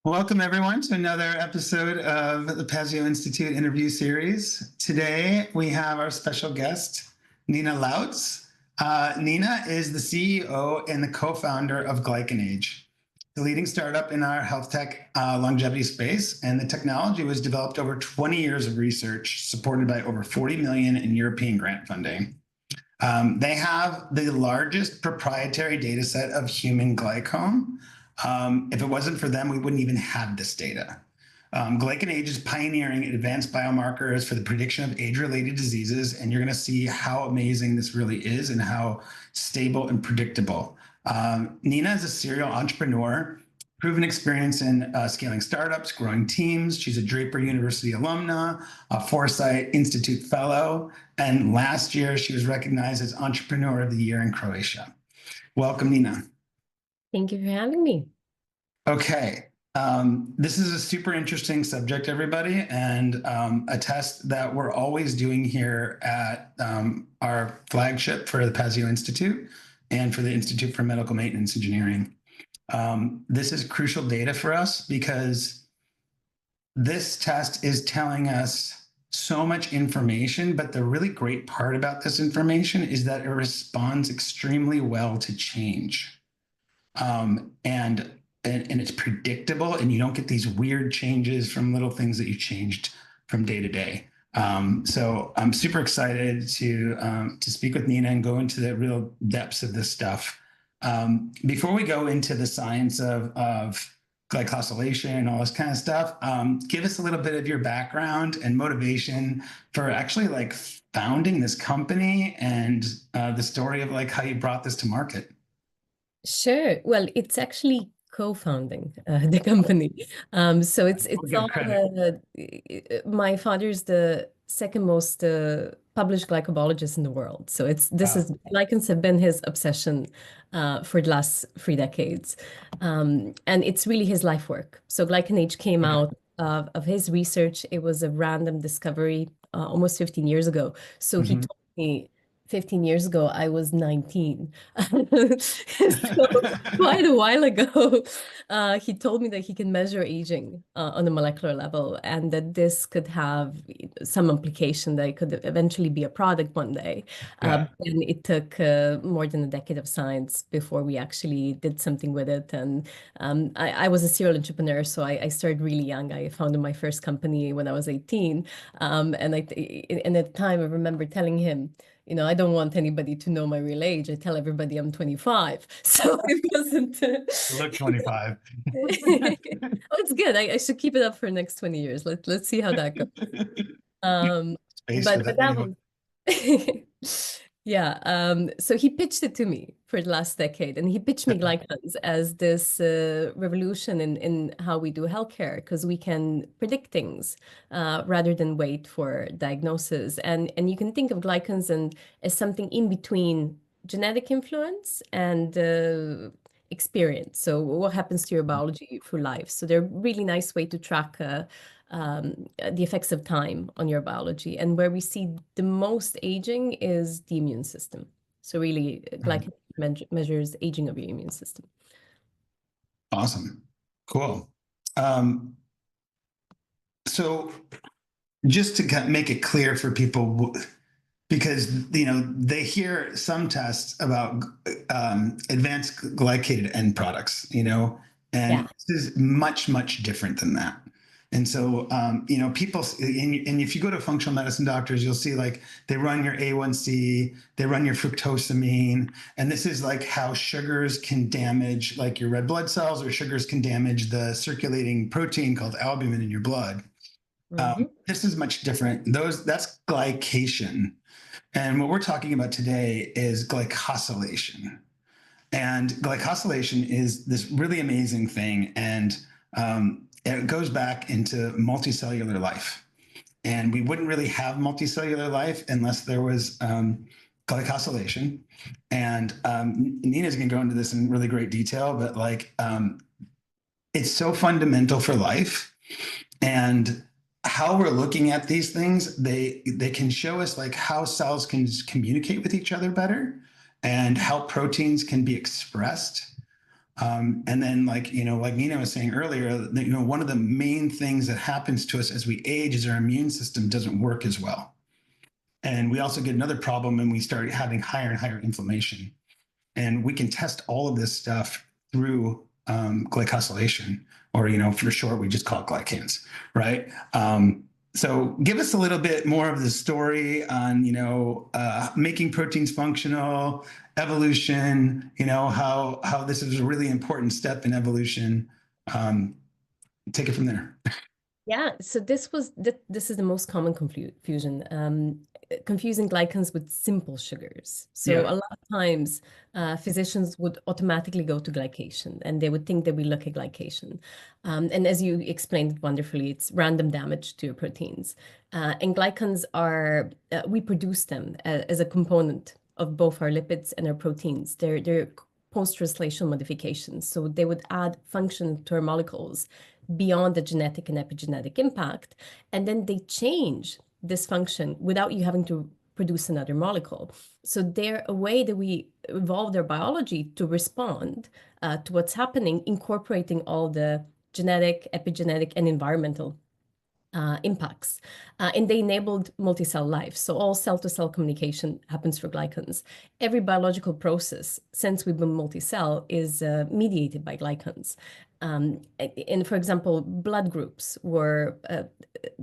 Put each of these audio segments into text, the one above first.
Welcome, everyone, to another episode of the Pazio Institute Interview Series. Today, we have our special guest, Nina Lauc. Nina is the CEO and the co-founder of GlycanAge, the leading startup in our health tech longevity space. And the technology was developed over 20 years of research, supported by over 40 million in European grant funding. They have the largest proprietary data set of human glycome. If it wasn't for them, we wouldn't even have this data. GlycanAge is pioneering advanced biomarkers for the prediction of age-related diseases, and you're going to see how amazing this really is and how stable and predictable. Nina is a serial entrepreneur, proven experience in scaling startups, growing teams. She's a Draper University alumna, a Foresight Institute fellow, and last year she was recognized as Entrepreneur of the Year in Croatia. Welcome, Nina. Thank you for having me. Okay. This is a super interesting subject, everybody, and a test that we're always doing here at our flagship for the Pazio Institute and for the Institute for Medical Maintenance Engineering. This is crucial data for us because this test is telling us so much information, but the really great part about this information is that it responds extremely well to change. And it's predictable, and you don't get these weird changes from little things that you changed from day to day. So I'm super excited to speak with Nina and go into the real depths of this stuff. Before we go into the science of glycosylation and all this kind of stuff, give us a little bit of your background and motivation for actually like founding this company and the story of like how you brought this to market. Sure. Well, it's actually co-founding the company. So it's all my father's the second most published glycobiologist in the world. So glycans have been his obsession for the last 3 decades. And it's really his life work. So GlycanAge came out of his research. It was a random discovery almost 15 years ago. So he told me 15 years ago, I was 19. So quite a while ago, he told me that he can measure aging on a molecular level and that this could have some implication that it could eventually be a product one day. And it took more than a decade of science before we actually did something with it. And I was a serial entrepreneur, so I started really young. I founded my first company when I was 18. And at the time, I remember telling him, I don't want anybody to know my real age. I tell everybody I'm 25. So it wasn't... You look 25. Oh, it's good. I should keep it up for the next 20 years. Let's see how that goes. But that was... Yeah, so he pitched it to me for the last decade, and he pitched me glycans as this revolution in how we do healthcare, because we can predict things rather than wait for diagnosis. And you can think of glycans as something in between genetic influence and experience. So what happens to your biology through life? So they're a really nice way to track the effects of time on your biology. And where we see the most aging is the immune system. So really, glycan measures aging of your immune system. Awesome. Cool. So just to make it clear for people, because they hear some tests about advanced glycated end products, and this is much, much different than that. And so, people, and if you go to functional medicine doctors, you'll see like they run your A1C, they run your fructosamine, and this is like how sugars can damage like your red blood cells, or sugars can damage the circulating protein called albumin in your blood. This is much different. That's glycation. And what we're talking about today is glycosylation. And glycosylation is this really amazing thing. And it goes back into multicellular life. And we wouldn't really have multicellular life unless there was glycosylation. And Nina's going to go into this in really great detail, but it's so fundamental for life. And how we're looking at these things, they can show us like how cells can communicate with each other better and how proteins can be expressed. And then like Nina was saying earlier, one of the main things that happens to us as we age is our immune system doesn't work as well. And we also get another problem when we start having higher and higher inflammation. And we can test all of this stuff through glycosylation, or for short, we just call it glycans, right? So give us a little bit more of the story on making proteins functional, evolution, how this is a really important step in evolution. Take it from there. Yeah, so this is the most common confusion, confusing glycans with simple sugars. So Yeah. a lot of times, physicians would automatically go to glycation, and they would think that we look at glycation. And as you explained wonderfully, it's random damage to your proteins. And glycans are we produce them as a component of both our lipids and our proteins. They're post-translational modifications, so they would add function to our molecules beyond the genetic and epigenetic impact. And then they change this function without you having to produce another molecule. So they're a way that we evolved our biology to respond to what's happening, incorporating all the genetic, epigenetic, and environmental impacts. And they enabled multi-cell life. So all cell-to-cell communication happens for glycans. Every biological process, since we've been multi-cell, is mediated by glycans. And for example, blood groups were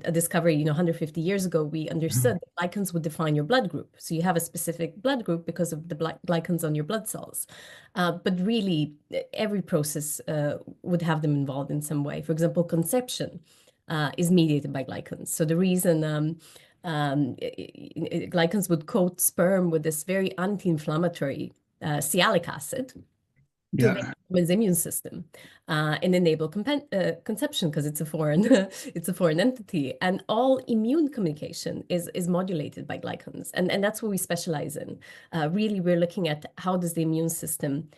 a discovery, 150 years ago, we understood that glycans would define your blood group. So you have a specific blood group because of the glycans on your blood cells. But really, every process would have them involved in some way. For example, conception is mediated by glycans. So the reason glycans would coat sperm with this very anti-inflammatory sialic acid to Yeah. his immune system and enable conception, because it's a foreign it's a foreign entity, and all immune communication is modulated by glycans, and that's what we specialize in. Really, we're looking at how does the immune system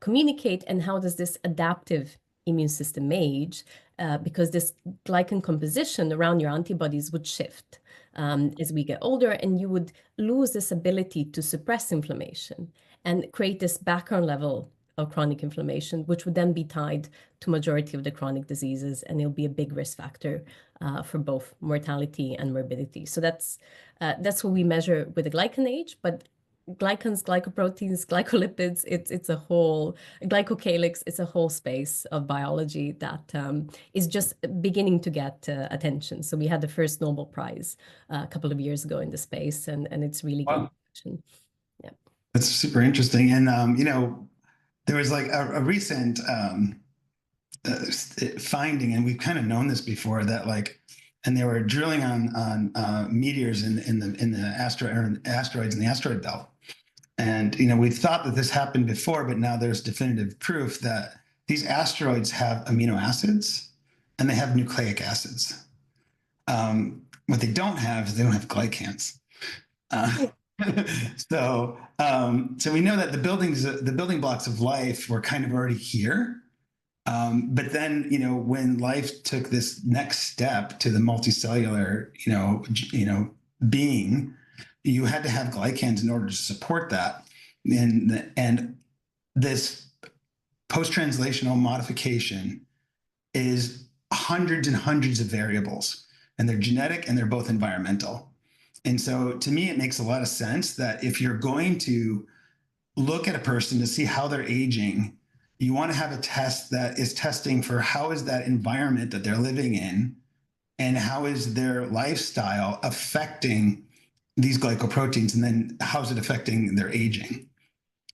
communicate, and how does this adaptive immune system age, because this glycan composition around your antibodies would shift as we get older, and you would lose this ability to suppress inflammation and create this background level of chronic inflammation, which would then be tied to majority of the chronic diseases, and it'll be a big risk factor for both mortality and morbidity. So that's what we measure with the GlycanAge, but glycans, glycoproteins, glycolipids, it's a whole glycocalyx, it's a whole space of biology that is just beginning to get attention. So we had the first Nobel Prize a couple of years ago in the space, and it's really Wow. gaining attention. Yeah. That's super interesting. And, there was like a recent finding, and we've kind of known this before, that and they were drilling on meteors in the asteroids in the asteroid belt. And we thought that this happened before, but now there's definitive proof that these asteroids have amino acids and they have nucleic acids. What they don't have is they don't have glycans. So we know that the building blocks of life were kind of already here. But then, when life took this next step to the multicellular, being, you had to have glycans in order to support that. And this post-translational modification is hundreds and hundreds of variables, and they're genetic and they're both environmental. And so to me, it makes a lot of sense that if you're going to look at a person to see how they're aging, you want to have a test that is testing for how is that environment that they're living in, and how is their lifestyle affecting these glycoproteins, and then how's it affecting their aging.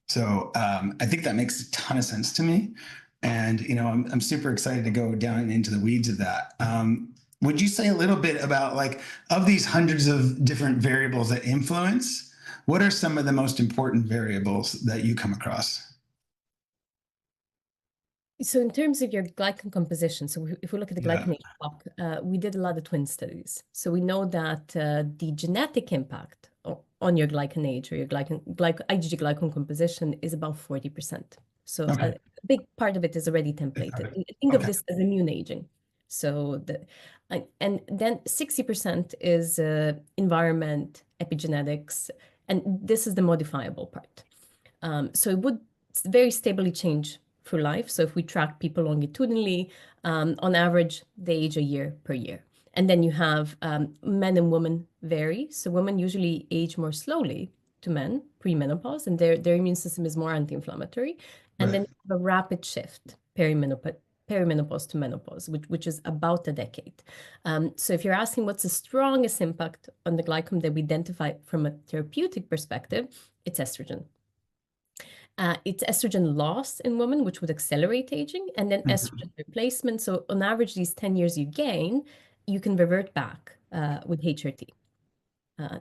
So I think that makes a ton of sense to me. And, I'm super excited to go down into the weeds of that. Would you say a little bit about, of these hundreds of different variables that influence, what are some of the most important variables that you come across? So in terms of your glycan composition, so if we look at the Yeah. GlycanAge block, we did a lot of twin studies. So we know that the genetic impact on your GlycanAge or your IgG glycan composition is about 40%. So Okay. a big part of it is already templated. Okay. Think of Okay. this as immune aging. So and then 60% is environment, epigenetics, and this is the modifiable part. So it would very stably change through life. So if we track people longitudinally, on average, they age a year per year. And then you have men and women vary. So women usually age more slowly to men pre-menopause, and their immune system is more anti-inflammatory. And then Right. you have a rapid shift perimenopause to menopause, which is about a decade. So if you're asking what's the strongest impact on the glycom that we identify from a therapeutic perspective, it's estrogen. It's estrogen loss in women, which would accelerate aging, and then Mhm. estrogen replacement. So on average, these 10 years you gain, you can revert back with HRT.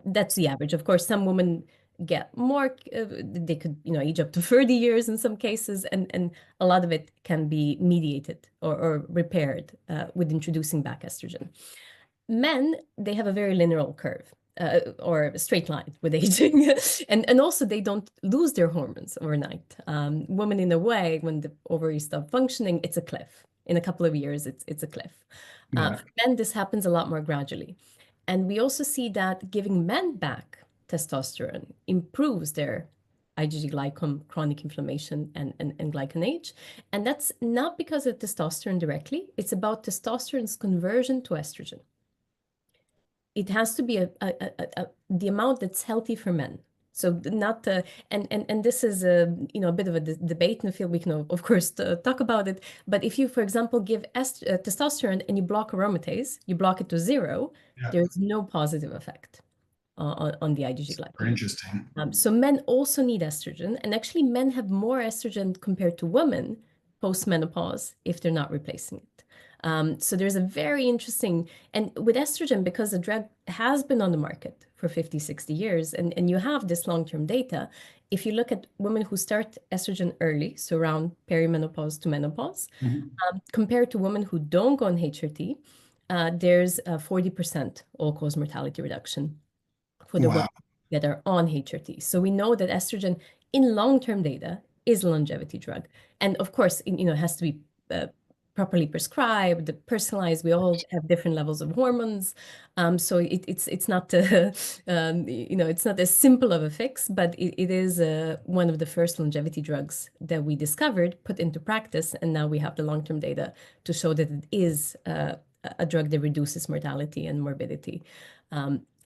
That's the average. Of course, some women get more, they could, age up to 30 years in some cases, and a lot of it can be mediated or repaired with introducing back estrogen. Men, they have a very linear curve. Or a straight line with aging. And also they don't lose their hormones overnight. Women, in a way, when the ovaries stop functioning, it's a cliff. In a couple of years, it's a cliff. Yeah. For men, this happens a lot more gradually. And we also see that giving men back testosterone improves their IgG glycom, chronic inflammation, and GlycanAge. And that's not because of testosterone directly, it's about testosterone's conversion to estrogen. It has to be the amount that's healthy for men. So not and this is a bit of a debate in the field. We can of course talk about it. But if you, for example, give testosterone and you block aromatase, you block it to zero, Yeah. there is no positive effect on the IgG Very glycan. interesting. So men also need estrogen, and actually men have more estrogen compared to women post-menopause if they're not replacing it. So there's a very interesting, and with estrogen, because the drug has been on the market for 50, 60 years, and you have this long-term data, if you look at women who start estrogen early, so around perimenopause to menopause, Mhm. compared to women who don't go on HRT, there's a 40% all-cause mortality reduction for the Wow. women that are on HRT. So we know that estrogen in long-term data is a longevity drug. And of course, it has to be properly prescribed, personalized. We all have different levels of hormones. So it's not it's not as simple of a fix, but it is one of the first longevity drugs that we discovered, put into practice, and now we have the long-term data to show that it is a drug that reduces mortality and morbidity.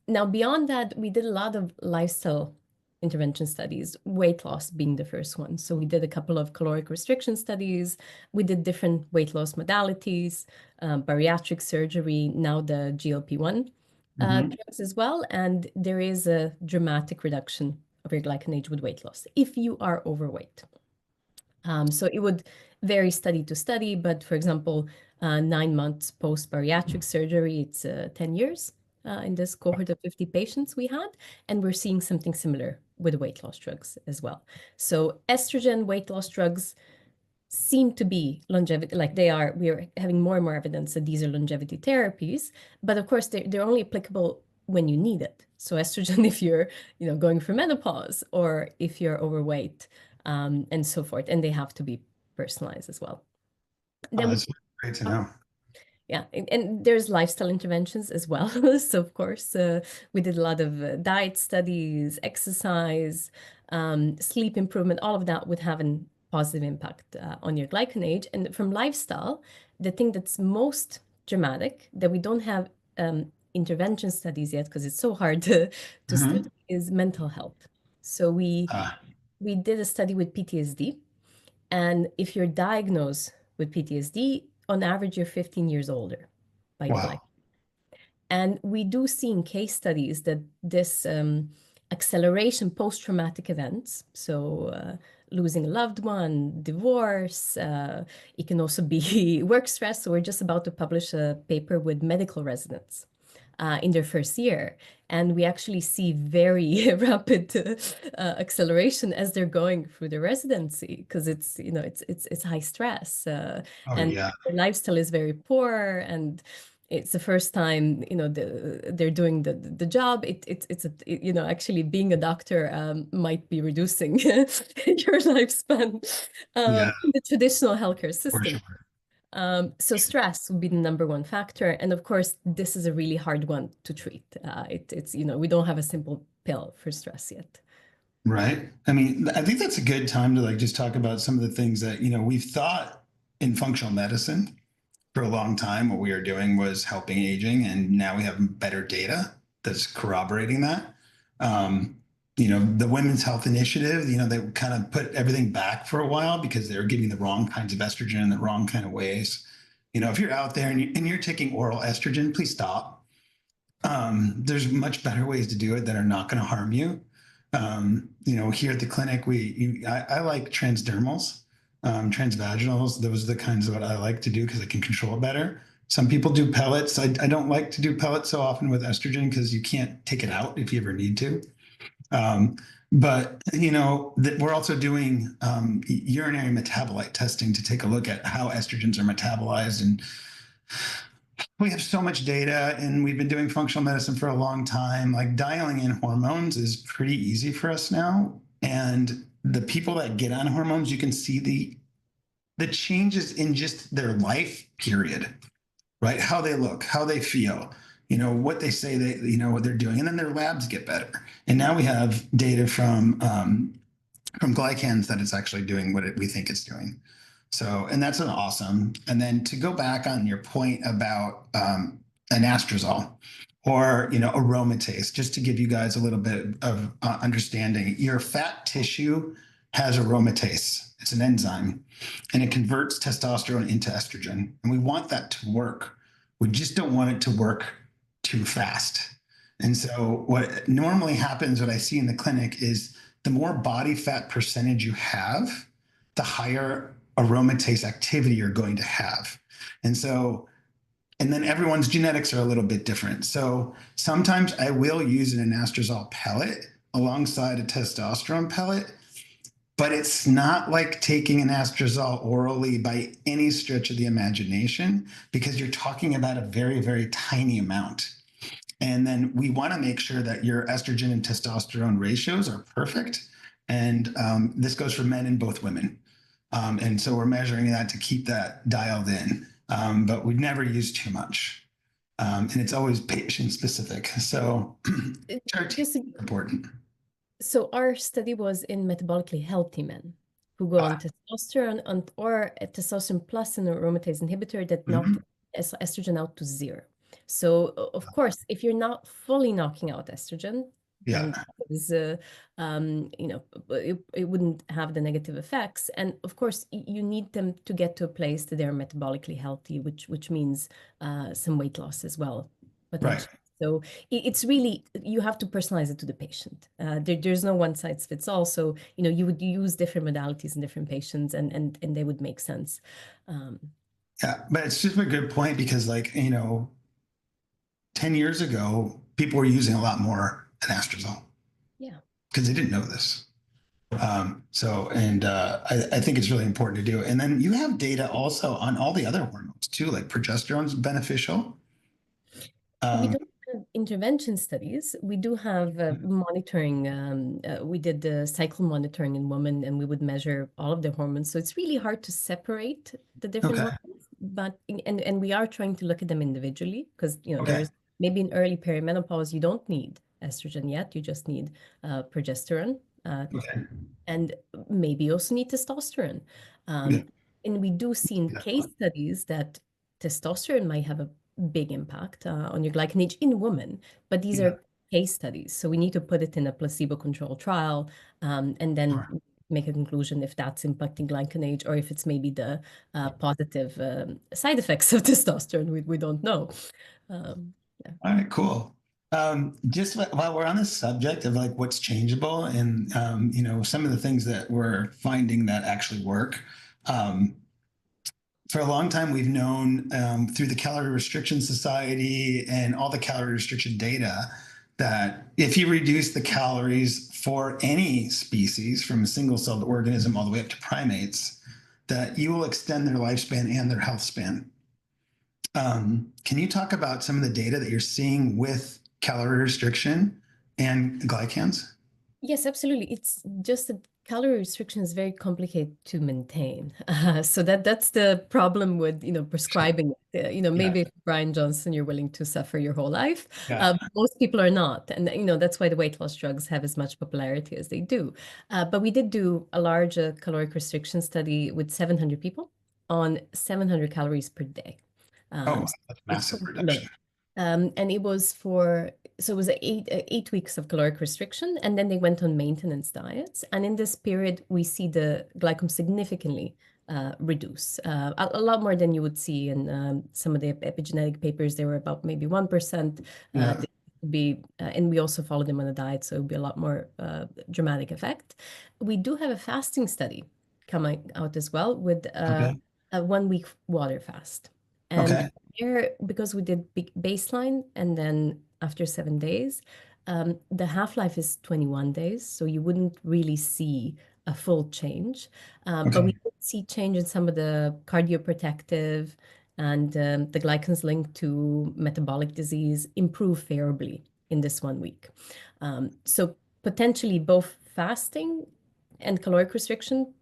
Now, beyond that, we did a lot of lifestyle intervention studies, weight loss being the first one. So we did a couple of caloric restriction studies. We did different weight loss modalities, bariatric surgery, now the GLP-1 Mhm. drugs as well. And there is a dramatic reduction of your GlycanAge with weight loss if you are overweight. So it would vary study to study, but for example, 9 months post bariatric surgery, it's 10 years in this cohort of 50 patients we had, and we're seeing something similar with weight loss drugs as well. So estrogen weight loss drugs seem to be longevity, like we are having more and more evidence that these are longevity therapies, but of course they're only applicable when you need it. So estrogen if you're, going for menopause or if you're overweight, and so forth, and they have to be personalized as well. Oh, Then we that's great to know. yeah, and there's lifestyle interventions as well. So of course, we did a lot of diet studies, exercise, sleep improvement. All of that would have a positive impact on your GlycanAge. And from lifestyle, the thing that's most dramatic that we don't have intervention studies yet because it's so hard to study Mhm. is mental health. So Ah, we did a study with PTSD, and if you're diagnosed with PTSD, on average, you're 15 years older by your wow. glycan. And we do see in case studies that this acceleration post-traumatic events, so losing a loved one, divorce, it can also be work stress. So we're just about to publish a paper with medical residents in their first year. And we actually see very rapid acceleration as they're going through the residency because it's high stress Oh, and yeah. their lifestyle is very poor, and it's the first time they're doing the job. Actually being a doctor might be reducing your lifespan Yeah, in the traditional healthcare for system. sure. So stress would be the number one factor. And of course, this is a really hard one to treat. We don't have a simple pill for stress yet. Right. I mean, I think that's a good time to like just talk about some of the things that, we've thought in functional medicine for a long time. What we are doing was helping aging, and now we have better data that's corroborating that. Um, the Women's Health Initiative, they kind of put everything back for a while because they were giving the wrong kinds of estrogen in the wrong kind of ways. If you're out there and you're taking oral estrogen, please stop. There's much better ways to do it that are not going to harm you. Here at the clinic, I like transdermals, transvaginals. Those are the kinds of what I like to do because I can control it better. Some people do pellets. I don't like to do pellets so often with estrogen because you can't take it out if you ever need to. Um, but we're also doing urinary metabolite testing to take a look at how estrogens are metabolized, and we have so much data, and we've been doing functional medicine for a long time. Like dialing in hormones is pretty easy for us now. And the people that get on hormones, you can see the changes in just their life period, right? How they look, how they feel, what they say what they're doing. And then their labs get better. And now we have data from glycans that it's actually doing what we think it's doing. So, and that's an awesome. And then to go back on your point about anastrozole or aromatase, just to give you guys a little bit of understanding, your fat tissue has aromatase. It's an enzyme, and it converts testosterone into estrogen. And we want that to work. We just don't want it to work too fast. And so, what normally happens, what I see in the clinic is the more body fat percentage you have, the higher aromatase activity you're going to have. And so, and then everyone's genetics are a little bit different. So sometimes I will use an anastrozole pellet alongside a testosterone pellet, but it's not like taking an anastrozole orally by any stretch of the imagination because you're talking about a very, very tiny amount. And then we want to make sure that your estrogen and testosterone ratios are perfect. And this goes for men and both women. And so we're measuring that to keep that dialed in. But we never use too much. And it's always patient specific. So Just important. so our study was in metabolically healthy men who go on testosterone or a testosterone plus an aromatase inhibitor that knocked estrogen out to zero. So of course, if you're not fully knocking out estrogen, then Yeah. it wouldn't have the negative effects. And of course, you need them to get to a place that they're metabolically healthy, which means some weight loss as well, Right. potentially. So it's really, you have to personalize it to the patient. There's no one size fits all. So, you would use different modalities in different patients and they would make sense. Yeah. But it's just a good point because 10 years ago, people were using a lot more anastrozole Yeah. because they didn't know this. I think it's really important to do it. And then you have data also on all the other hormones too, like progesterone's beneficial. We Um, don't have intervention studies. We do have monitoring. We did the cycle monitoring in women, and we would measure all of the hormones. So it's really hard to separate the different okay. hormones. But and we are trying to look at them individually because Okay. there's maybe in early perimenopause you don't need estrogen yet. You just need progesterone. Okay. And maybe also need testosterone. Yeah. And we do see in Yeah. case studies that testosterone might have a big impact on your glycanage in women, but these Yeah. are case studies. So we need to put it in a placebo-controlled trial and then Sure. make a conclusion if that's impacting glycanage or if it's maybe the positive side effects of testosterone. We don't know. Yeah. All right, cool. Just while we're on the subject of like what's changeable and some of the things that we're finding that actually work. Um, for a long time, we've known through the Calorie Restriction Society and all the calorie restriction data that if you reduce the calories for any species from a single-celled organism all the way up to primates, that you will extend their lifespan and their health span. Can you talk about some of the data that you're seeing with calorie restriction and glycans? Yes, absolutely. It's just that calorie restriction is very complicated to maintain. So that's the problem with, prescribing it. Yeah. Maybe if Brian Johnson, you're willing to suffer your whole life. Yeah. Most people are not. And, that's why the weight loss drugs have as much popularity as they do. But we did do a large caloric restriction study with 700 people on 700 calories per day. Oh, wow, So that's it's massive quite low. reduction. And it was so it was 8 weeks of caloric restriction, and then they went on maintenance diets. And in this period, we see the glycom significantly reduce, a lot more than you would see in some of the epigenetic papers. They were about maybe 1%. Yeah. And we also followed them on a diet, so it would be a lot more dramatic effect. We do have a fasting study coming out as well with Okay. a 1 week water fast. And Okay. here, because we did big baseline and then after 7 days, the half-life is 21 days, so you wouldn't really see a full change. But we Okay. did see change in some of the cardioprotective and the glycans linked to metabolic disease improve favorably in this 1 week. So potentially both fasting and caloric restriction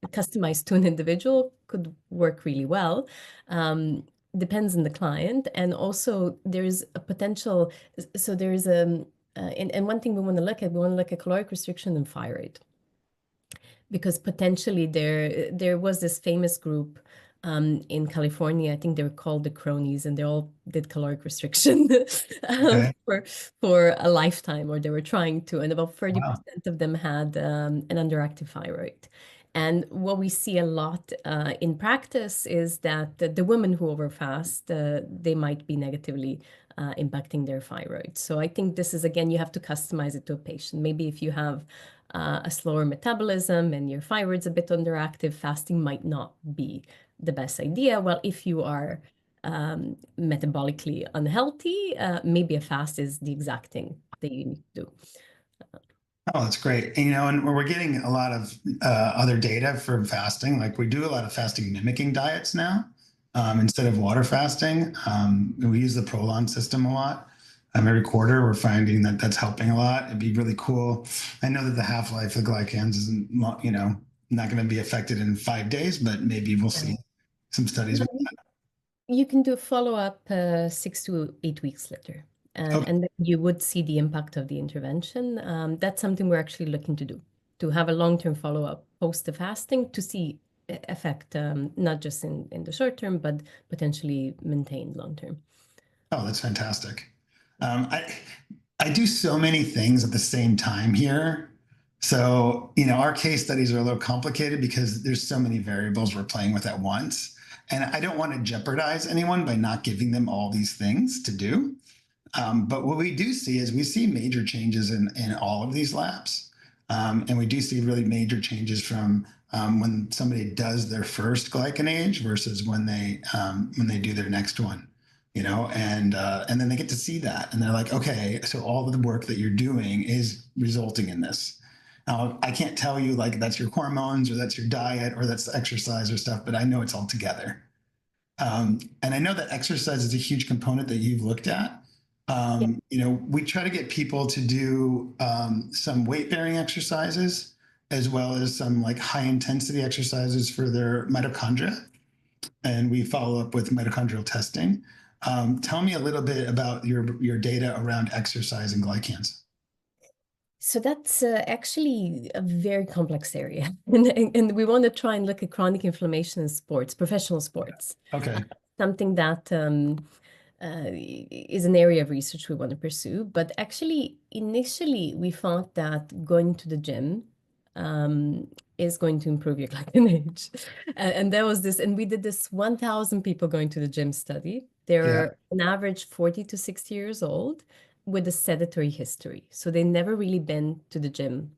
customized to an individual could work really well. Depends on the client. And also there's a potential, so there's and one thing we want to look at caloric restriction and thyroid, because potentially there was this famous group in California. I think they were called the cronies, and they all did caloric restriction Okay. for a lifetime, or they were trying to, and about Wow. 30% of them had an underactive thyroid. And what we see a lot in practice is that the women who overfast, they might be negatively impacting their thyroid. So I think this is, again, you have to customize it to a patient. Maybe if you have a slower metabolism and your thyroid's a bit underactive, fasting might not be the best idea. Well, if you are metabolically unhealthy, maybe a fast is the exact thing that you need to do. Oh, that's great. And we're getting a lot of other data from fasting. Like we do a lot of fasting mimicking diets now instead of water fasting. We use the Prolon system a lot. Every quarter, we're finding that that's helping a lot. It'd be really cool. I know that the half-life of glycans isn't, not going to be affected in 5 days, but maybe we'll Yeah. see some studies with You can do a follow-up 6 to 8 weeks later, that. and then you would see the impact of the intervention. That's something we're actually looking to have a long-term follow-up post the fasting to see effect, not just in the short term, but potentially maintained long term. Oh, that's fantastic. I do so many things at the same time here. So, our case studies are a little complicated because there's so many variables we're playing with at once. And I don't want to jeopardize anyone by not giving them all these things to do. But what we do see is we see major changes in all of these labs. And we do see really major changes from when somebody does their first GlycanAge versus when they do their next one, and then they get to see that, and they're like, okay, so all of the work that you're doing is resulting in this. Now, I can't tell you like that's your hormones or that's your diet or that's exercise or stuff, but I know it's all together. And I know that exercise is a huge component that you've looked at. Yeah. We try to get people to do some weight bearing exercises as well as some like high intensity exercises for their mitochondria. And we follow up with mitochondrial testing. Tell me a little bit about your data around exercise and glycans. So that's actually a very complex area. And we want to try and look at chronic inflammation in sports, professional sports. Okay. Something that is an area of research we want to pursue. But actually, initially, we thought that going to the gym is going to improve your glycanage. And there was this, and we did this 1,000 people going to the gym study. Yeah. They're on average 40 to 60 years old with a sedentary history. So they never really been to the gym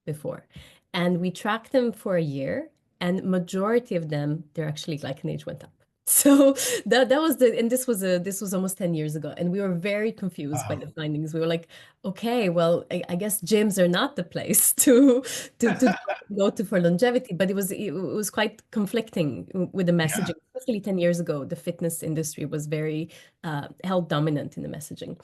before. And we tracked them for a year, and majority of them, their actually glycanage went up. So that was and this was almost 10 years ago, and we were very confused by Wow. the findings. We were like, okay, well, I guess gyms are not the place to go to for longevity, but it was quite conflicting with the Yeah. messaging, especially 10 years ago. The fitness industry was very held dominant in the messaging.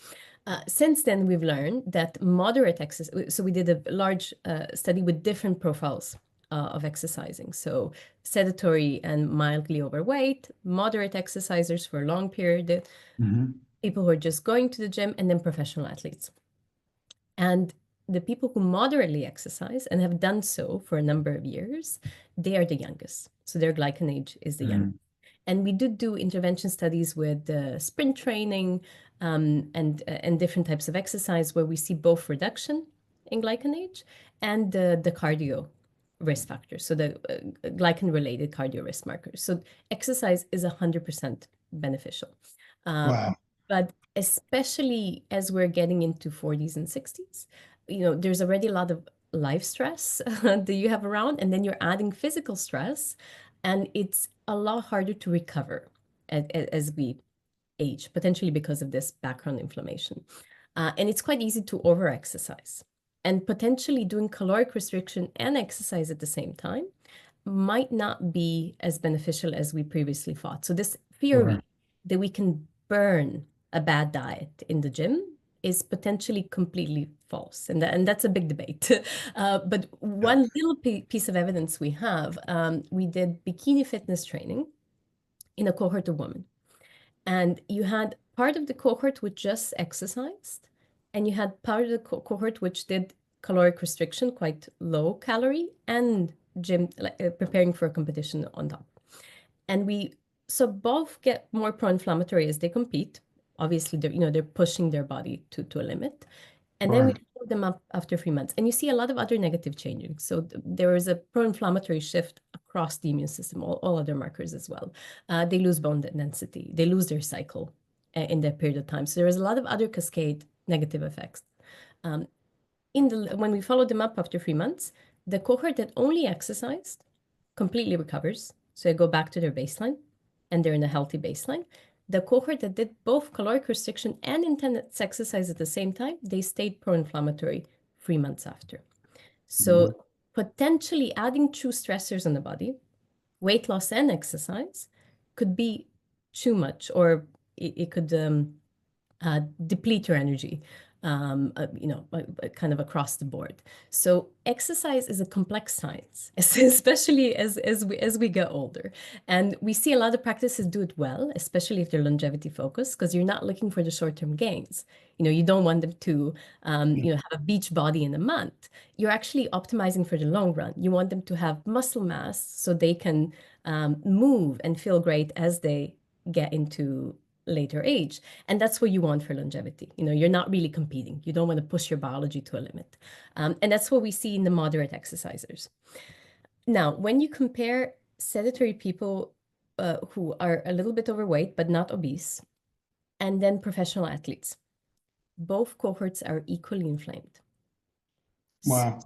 Since then, we've learned that moderate exercise, so we did a large study with different profiles of exercising. So sedentary and mildly overweight, moderate exercisers for a long period, Mhm. people who are just going to the gym, and then professional athletes. And the people who moderately exercise and have done so for a number of years, they are the youngest. So their GlycanAge is the youngest. Mhm. And we did do intervention studies with sprint training and different types of exercise where we see both reduction in GlycanAge and the cardio risk factors, so the glycan-related cardio risk markers. So exercise is 100% beneficial. Uh, Wow. but especially as we're getting into 40s and 60s, there's already a lot of life stress that you have around, and then you're adding physical stress, and it's a lot harder to recover as we age, potentially because of this background inflammation. And it's quite easy to over-exercise. And potentially doing caloric restriction and exercise at the same time might not be as beneficial as we previously thought. So this theory Sure. that we can burn a bad diet in the gym is potentially completely false. And that's a big debate. But Yeah. one little piece of evidence we have, we did bikini fitness training in a cohort of women. And you had part of the cohort which just exercised, and you had part of the cohort which did caloric restriction, quite low calorie, and gym, like, preparing for a competition on top. And we so both get more pro-inflammatory as they compete. Obviously, they're pushing their body to a limit. And then we Sure. follow them up after 3 months. And you see a lot of other negative changing. So there is a pro-inflammatory shift across the immune system, all other markers as well. They lose bone density. They lose their cycle in that period of time. So there is a lot of other cascade negative effects. Um, when we follow them up after 3 months, the cohort that only exercised completely recovers. So they go back to their baseline and they're in a healthy baseline. The cohort that did both caloric restriction and intense exercise at the same time, they stayed pro-inflammatory 3 months after. Mhm. So potentially adding true stressors on the body, weight loss and exercise could be too much, or it could deplete your energy, kind of across the board. So exercise is a complex science, especially as we get older. And we see a lot of practices do it well, especially if they're longevity focused, because you're not looking for the short-term gains. You don't want them to, have a beach body in a month. You're actually optimizing for the long run. You want them to have muscle mass so they can move and feel great as they get into later age. And that's what you want for longevity. You're not really competing. You don't want to push your biology to a limit. And that's what we see in the moderate exercisers. Now, when you compare sedentary people who are a little bit overweight but not obese, and then professional athletes, both cohorts are equally inflamed. So Wow.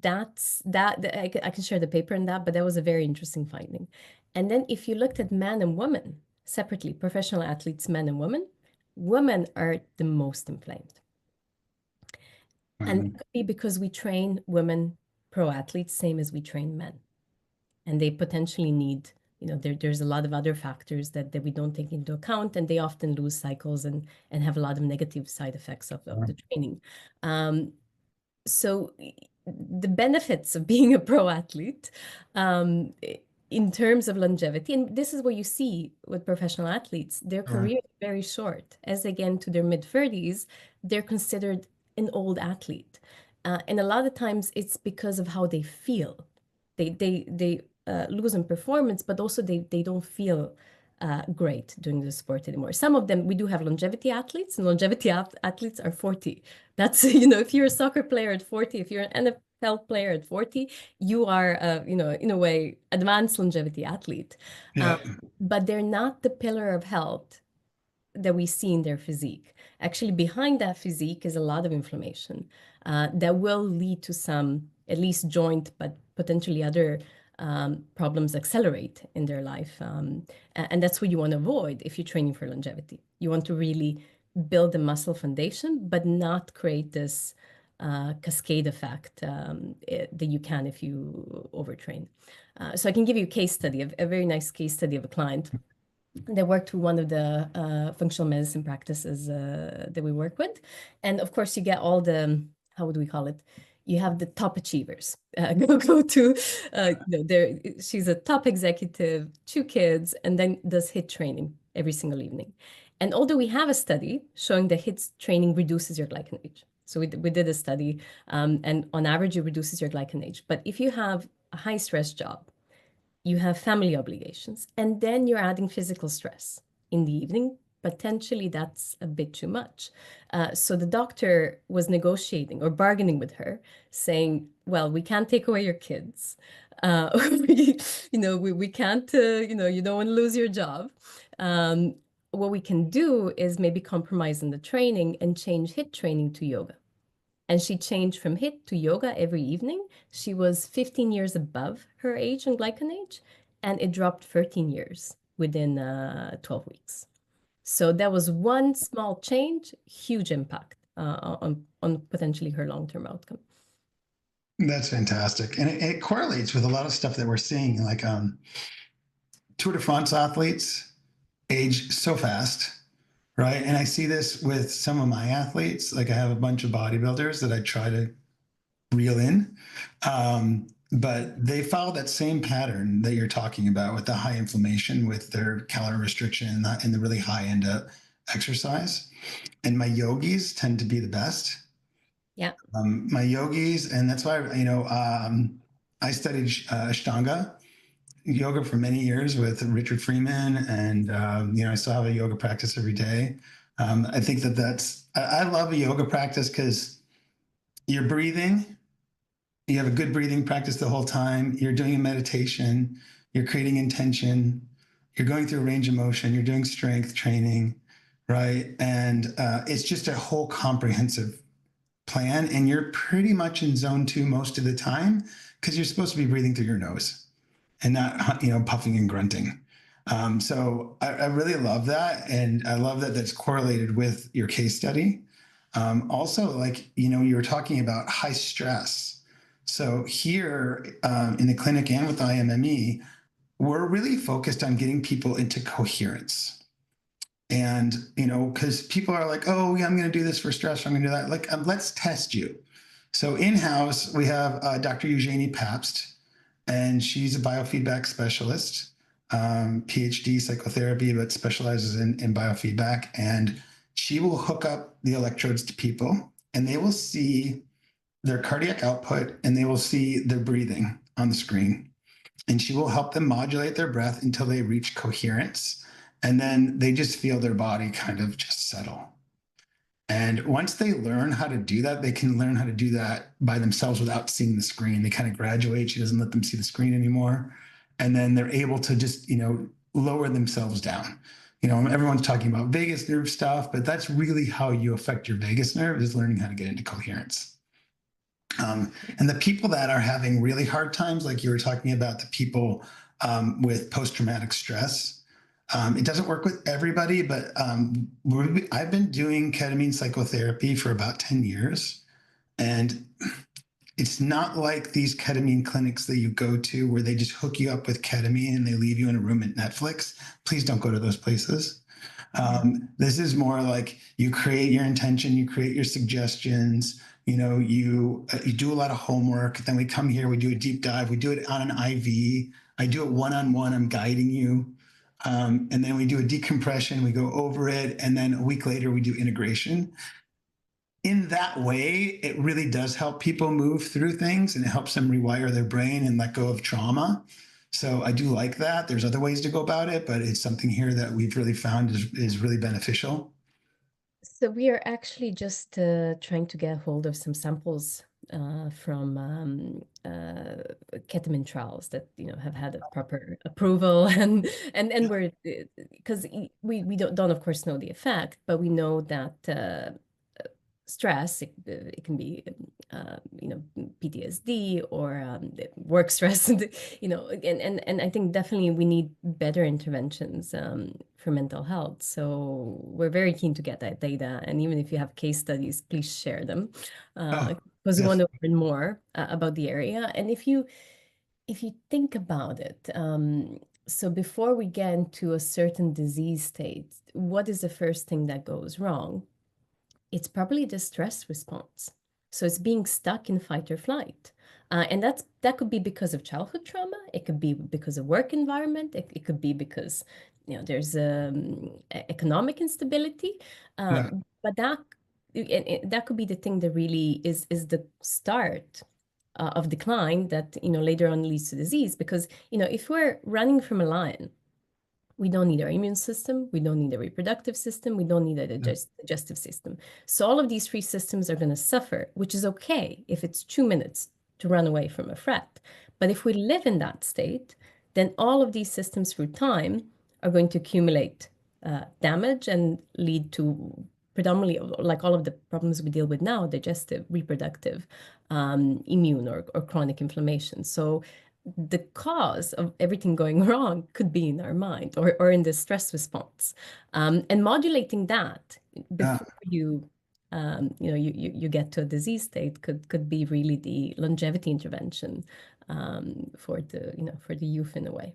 I can share the paper on that, but that was a very interesting finding. And then if you looked at men and women separately, professional athletes, men and women are the most inflamed. And Mhm. that could be because we train women pro athletes same as we train men. And they potentially need, there's a lot of other factors that we don't take into account, and they often lose cycles and have a lot of negative side effects of the training. So the benefits of being a pro athlete, in terms of longevity, and this is what you see with professional athletes, their Sure. career is very short. As they get into their mid-30s, they're considered an old athlete. And a lot of times it's because of how they feel. They lose in performance, but also they don't feel great doing the sport anymore. Some of them, we do have longevity athletes, and longevity athletes are 40. That's, if you're a soccer player at 40, if you're an NFL player at 40, you are, in a way, advanced longevity athlete. Um, Yeah. but they're not the pillar of health that we see in their physique. Actually, behind that physique is a lot of inflammation that will lead to some, at least joint, but potentially other problems accelerate in their life. And that's what you want to avoid if you're training for longevity. You want to really build the muscle foundation, but not create this cascade effect that you can if you overtrain. So I can give you a case study, a very nice case study of a client. They work through one of the functional medicine practices that we work with. And of course, you get all the, how would we call it? You have the top achievers. Go to, she's a top executive, 2 kids, and then does HIIT training every single evening. And although we have a study showing that HIIT training reduces your GlycanAge. So we did a study, and on average, it reduces your GlycanAge. But if you have a high stress job, you have family obligations, and then you're adding physical stress in the evening. Potentially, that's a bit too much. So the doctor was negotiating or bargaining with her, saying, "Well, we can't take away your kids. We can't. You don't want to lose your job. What we can do is maybe compromise in the training and change HIIT training to yoga." And she changed from HIIT to yoga every evening. She was 15 years above her age in GlycanAge, and it dropped 13 years within 12 weeks. So that was one small change, huge impact on potentially her long-term outcome. That's fantastic. And it correlates with a lot of stuff that we're seeing, like Tour de France athletes age so fast, right? And I see this with some of my athletes. Like I have a bunch of bodybuilders that I try to reel in. But they follow that same pattern that you're talking about with the high inflammation, with their calorie restriction and the really high end of exercise. And my yogis tend to be the best. Yeah. My yogis, and that's why, I studied Ashtanga yoga for many years with Richard Freeman, and I still have a yoga practice every day. I think I love a yoga practice because you're breathing, you have a good breathing practice the whole time, you're doing a meditation, you're creating intention, you're going through a range of motion, you're doing strength training, right? And it's just a whole comprehensive plan, and you're pretty much in zone 2 most of the time because you're supposed to be breathing through your nose and not puffing and grunting. So I really love that, and I love that that's correlated with your case study. Also, like you were talking about high stress. So here in the clinic and with IMME, we're really focused on getting people into coherence. And because people are like, oh yeah, I'm going to do this for stress, I'm going to do that. Like, let's test you. So in-house we have Dr. Eugenie Pabst, and she's a biofeedback specialist, PhD psychotherapy, but specializes in biofeedback. And she will hook up the electrodes to people, and they will see their cardiac output and they will see their breathing on the screen. And she will help them modulate their breath until they reach coherence. And then they just feel their body kind of just settle. And once they learn how to do that, they can learn how to do that by themselves without seeing the screen. They kind of graduate. She doesn't let them see the screen anymore. And then they're able to just, lower themselves down. Everyone's talking about vagus nerve stuff, but that's really how you affect your vagus nerve, is learning how to get into coherence. And the people that are having really hard times, like you were talking about, the people with post-traumatic stress, it doesn't work with everybody, but I've been doing ketamine psychotherapy for about 10 years. And it's not like these ketamine clinics that you go to where they just hook you up with ketamine and they leave you in a room at Netflix. Please don't go to those places. This is more like you create your intention, you create your suggestions, you do a lot of homework. Then we come here, we do a deep dive, we do it on an IV. I do it one-on-one, I'm guiding you. And then we do a decompression, we go over it, and then a week later we do integration. In that way, it really does help people move through things, and it helps them rewire their brain and let go of trauma. So I do like that. There's other ways to go about it, but it's something here that we've really found is really beneficial. So we are actually just trying to get hold of some samples from ketamine trials that have had a proper approval, and we're, because we don't of course know the effect, but we know that stress, it can be PTSD or work stress, and I think definitely we need better interventions for mental health. So we're very keen to get that data, and even if you have case studies, please share them, because we want to learn more about the area. And if you think about it, So before we get into a certain disease state, what is the first thing that goes wrong? It's probably the stress response. So it's being stuck in fight or flight. And that could be because of childhood trauma. It could be because of work environment. It could be because, there's economic instability. Yeah. But that could be the thing that really is the start of decline that, later on leads to disease. Because, if we're running from a lion, we don't need our immune system. We don't need a reproductive system. We don't need a digestive system. So all of these three systems are going to suffer, which is okay if it's 2 minutes to run away from a threat. But if we live in that state, then all of these systems through time are going to accumulate damage and lead to predominantly, like all of the problems we deal with now, digestive, reproductive, immune, or chronic inflammation. So the cause of everything going wrong could be in our mind or in the stress response. And modulating that before you get to a disease state could be really the longevity intervention for the youth in a way.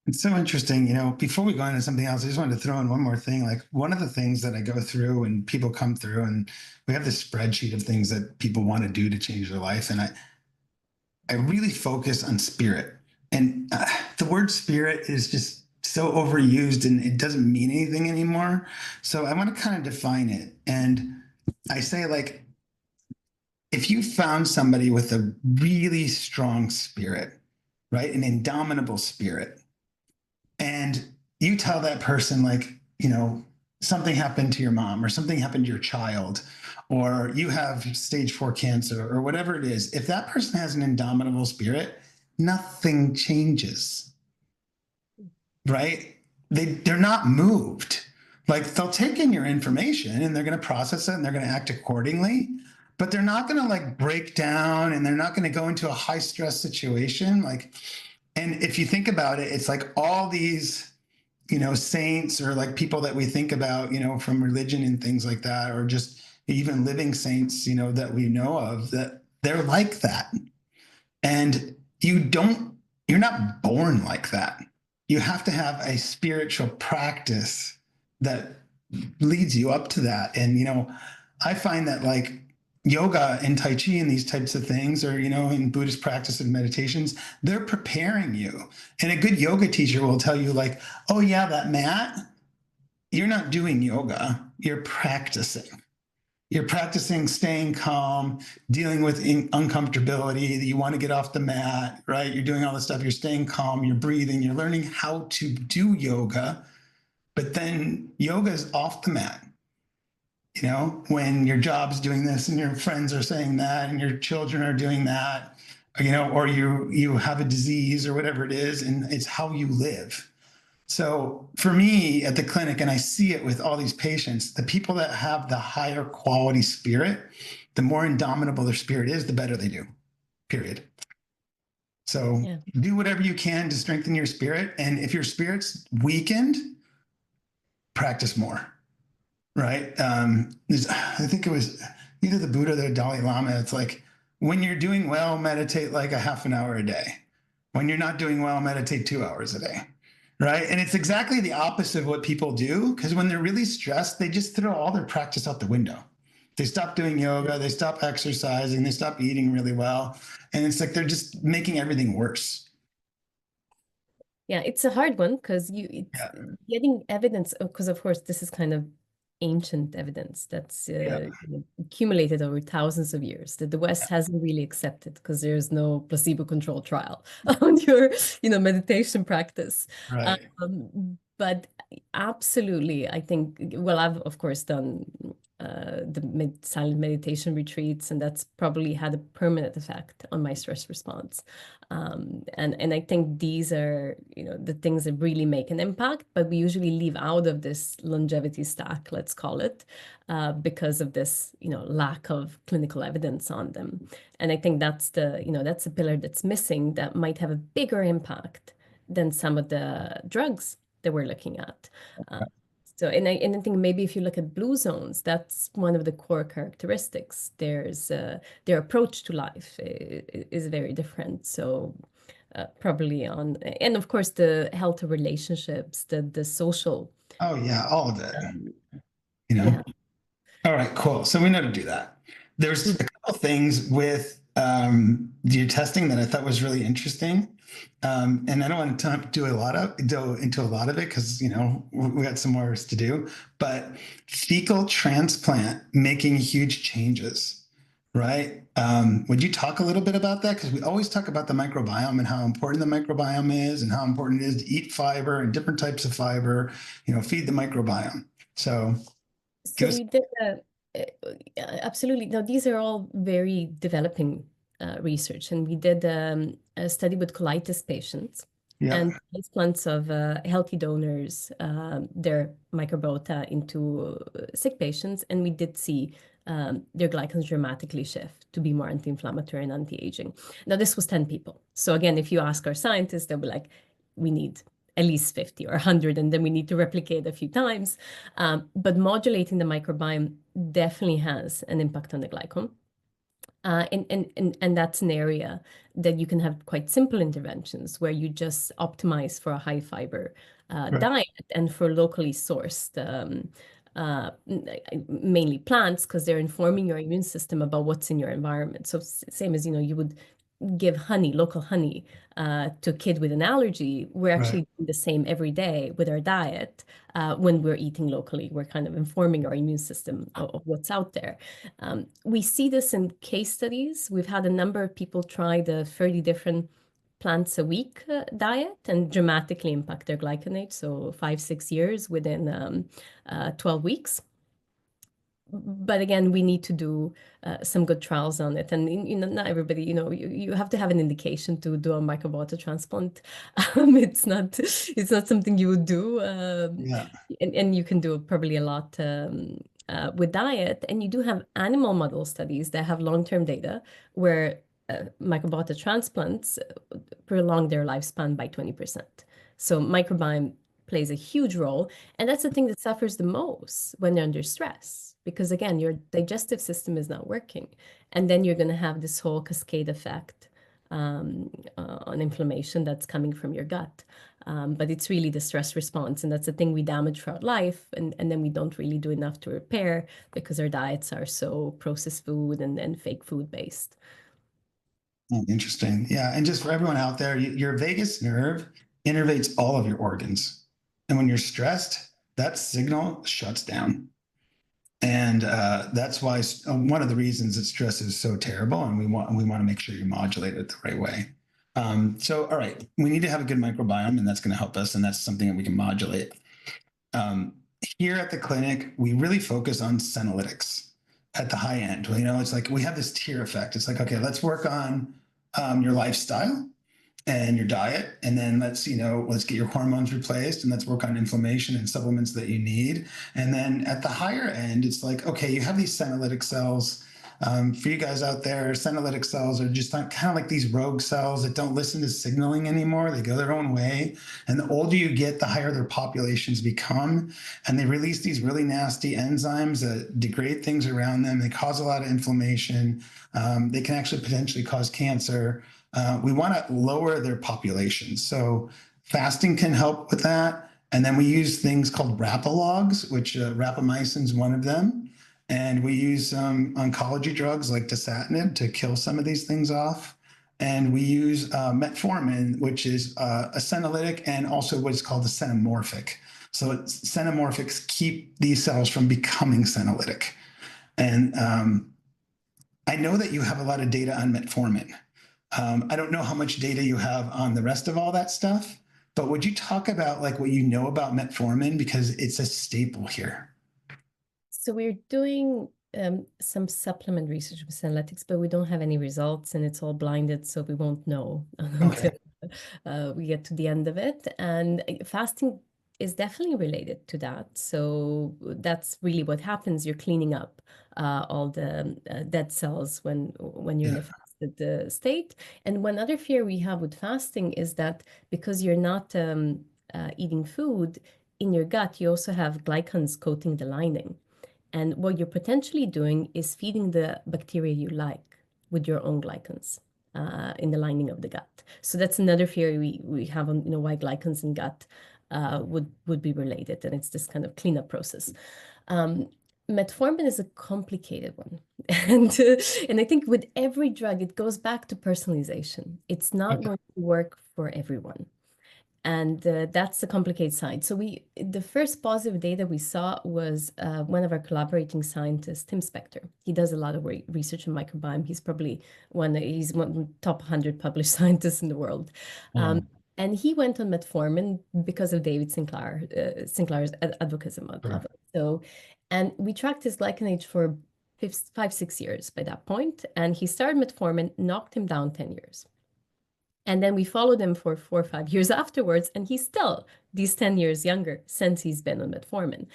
It's so interesting. Before we go into something else, I just wanted to throw in one more thing. Like one of the things that I go through and people come through, and we have this spreadsheet of things that people want to do to change their life. And I really focus on spirit. And the word spirit is just so overused and it doesn't mean anything anymore. So I want to kind of define it. And I say, like, if you found somebody with a really strong spirit, right, an indomitable spirit, and you tell that person, like, something happened to your mom or something happened to your child, or you have stage 4 cancer or whatever it is, if that person has an indomitable spirit, nothing changes, right? They're not moved. Like, they'll take in your information and they're going to process it and they're going to act accordingly, but they're not going to like break down and they're not going to go into a high stress situation. Like, and if you think about it, it's like all these, saints or like people that we think about, from religion and things like that, or just even living saints, that we know of, that they're like that. And you're not born like that. You have to have a spiritual practice that leads you up to that. And, I find that like yoga and Tai Chi and these types of things, or, in Buddhist practice and meditations, they're preparing you. And a good yoga teacher will tell you, like, oh, yeah, that mat, you're not doing yoga, you're practicing. You're practicing staying calm, dealing with uncomfortability that you want to get off the mat, right? You're doing all this stuff. You're staying calm, you're breathing, you're learning how to do yoga. But then yoga is off the mat. When your job's doing this and your friends are saying that and your children are doing that, or you have a disease or whatever it is, and it's how you live. So for me at the clinic, and I see it with all these patients, the people that have the higher quality spirit, the more indomitable their spirit is, the better they do, period. So Yeah. do whatever you can to strengthen your spirit. And if your spirit's weakened, practice more, right? I think it was either the Buddha or the Dalai Lama. It's like, when you're doing well, meditate like a half an hour a day. When you're not doing well, meditate 2 hours a day. Right. And it's exactly the opposite of what people do, because when they're really stressed, they just throw all their practice out the window. They stop doing yoga, they stop exercising, they stop eating really well. And it's like they're just making everything worse. Yeah, it's a hard one because it's Yeah. getting evidence, because of course this is kind of ancient evidence that's Yeah. accumulated over thousands of years that the West hasn't really accepted because there's no placebo-controlled trial on your, meditation practice. Right. But absolutely, I think, well, I've of course done the silent meditation retreats, and that's probably had a permanent effect on my stress response. And I think these are, the things that really make an impact, but we usually leave out of this longevity stack, let's call it, because of this, lack of clinical evidence on them. And I think that's a pillar that's missing that might have a bigger impact than some of the drugs that we're looking at. And I think maybe if you look at blue zones, that's one of the core characteristics. Their approach to life is very different. So probably on, and of course the health relationships, the social. Oh yeah, all of it. Um, You know. yeah. All right, cool. So we know to do that. There's a couple things with your testing that I thought was really interesting. And I don't want to go into a lot of it because we got some more to do. But fecal transplant making huge changes, right? Would you talk a little bit about that? Because we always talk about the microbiome and how important the microbiome is, and how important it is to eat fiber and different types of fiber. Feed the microbiome. So So give us. we did absolutely. Now, these are all very developing research, and we did a study with colitis patients Yeah. and transplants of healthy donors, their microbiota into sick patients, and we did see their glycans dramatically shift to be more anti-inflammatory and anti-aging. Now, this was 10 people. So again, if you ask our scientists, they'll be like, we need at least 50 or 100, and then we need to replicate a few times. But modulating the microbiome definitely has an impact on the glycome. And that's an area that you can have quite simple interventions where you just optimize for a high fiber Right. diet and for locally sourced, mainly plants, because they're informing your immune system about what's in your environment. So same as, you would give honey, local honey, to a kid with an allergy. We're Right. actually doing the same every day with our diet. When we're eating locally, we're kind of informing our immune system of what's out there. We see this in case studies. We've had a number of people try the 30 different plants a week diet and dramatically impact their glycanage. So 5, 6 years within 12 weeks. But again, we need to do some good trials on it. And not everybody, you have to have an indication to do a microbiota transplant. It's not something you would do. Yeah. And you can do probably a lot with diet. And you do have animal model studies that have long-term data where microbiota transplants prolong their lifespan by 20%. So microbiome plays a huge role. And that's the thing that suffers the most when they're under stress, because again, your digestive system is not working. And then you're going to have this whole cascade effect on inflammation that's coming from your gut. But it's really the stress response. And that's the thing we damage throughout life. And then we don't really do enough to repair because our diets are so processed food and fake food based. Oh, interesting. Yeah. And just for everyone out there, your vagus nerve innervates all of your organs. And when you're stressed, that signal shuts down. And that's why one of the reasons that stress is so terrible, and we want to make sure you modulate it the right way. So, all right, we need to have a good microbiome, and that's going to help us, and that's something that we can modulate. Um, Here at the clinic, we really focus on senolytics at the high end. It's like we have this tier effect. It's like, okay, let's work on your lifestyle and your diet, and then let's get your hormones replaced, and let's work on inflammation and supplements that you need. And then at the higher end, it's like, okay, you have these senolytic cells. For you guys out there, senolytic cells are just kind of like these rogue cells that don't listen to signaling anymore. They go their own way. And the older you get, the higher their populations become. And they release these really nasty enzymes that degrade things around them. They cause a lot of inflammation. They can actually potentially cause cancer. We want to lower their populations. So fasting can help with that. And then we use things called rapalogs, which rapamycin is one of them. And we use some oncology drugs like dasatinib to kill some of these things off. And we use metformin, which is a senolytic and also what's called a senomorphic. So senomorphics keep these cells from becoming senolytic. And I know that you have a lot of data on metformin. I don't know how much data you have on the rest of all that stuff, but would you talk about like what you know about metformin, because it's a staple here? So we're doing some supplement research with analytics, but we don't have any results and it's all blinded, so we won't know Okay. until we get to the end of it. And fasting is definitely related to that. So that's really what happens. You're cleaning up all the dead cells when you're in Yeah. a fasted state. And one other fear we have with fasting is that because you're not eating food in your gut, you also have glycans coating the lining. And what you're potentially doing is feeding the bacteria you like with your own glycans. in the lining of the gut. So that's another theory we have on why glycans in gut would be related, and it's this kind of cleanup process. Metformin is a complicated one, and I think with every drug it goes back to personalization. It's not going to work for everyone. And that's the complicated side. So the first positive data we saw was one of our collaborating scientists, Tim Spector. He does a lot of research on microbiome. He's probably he's one of the top 100 published scientists in the world. And he went on metformin because of David Sinclair's advocacy model. So, and we tracked his GlycanAge for 5-6 years by that point. And he started metformin, knocked him down 10 years. And then we followed him for 4 or 5 years afterwards, and he's still these 10 years younger since he's been on metformin.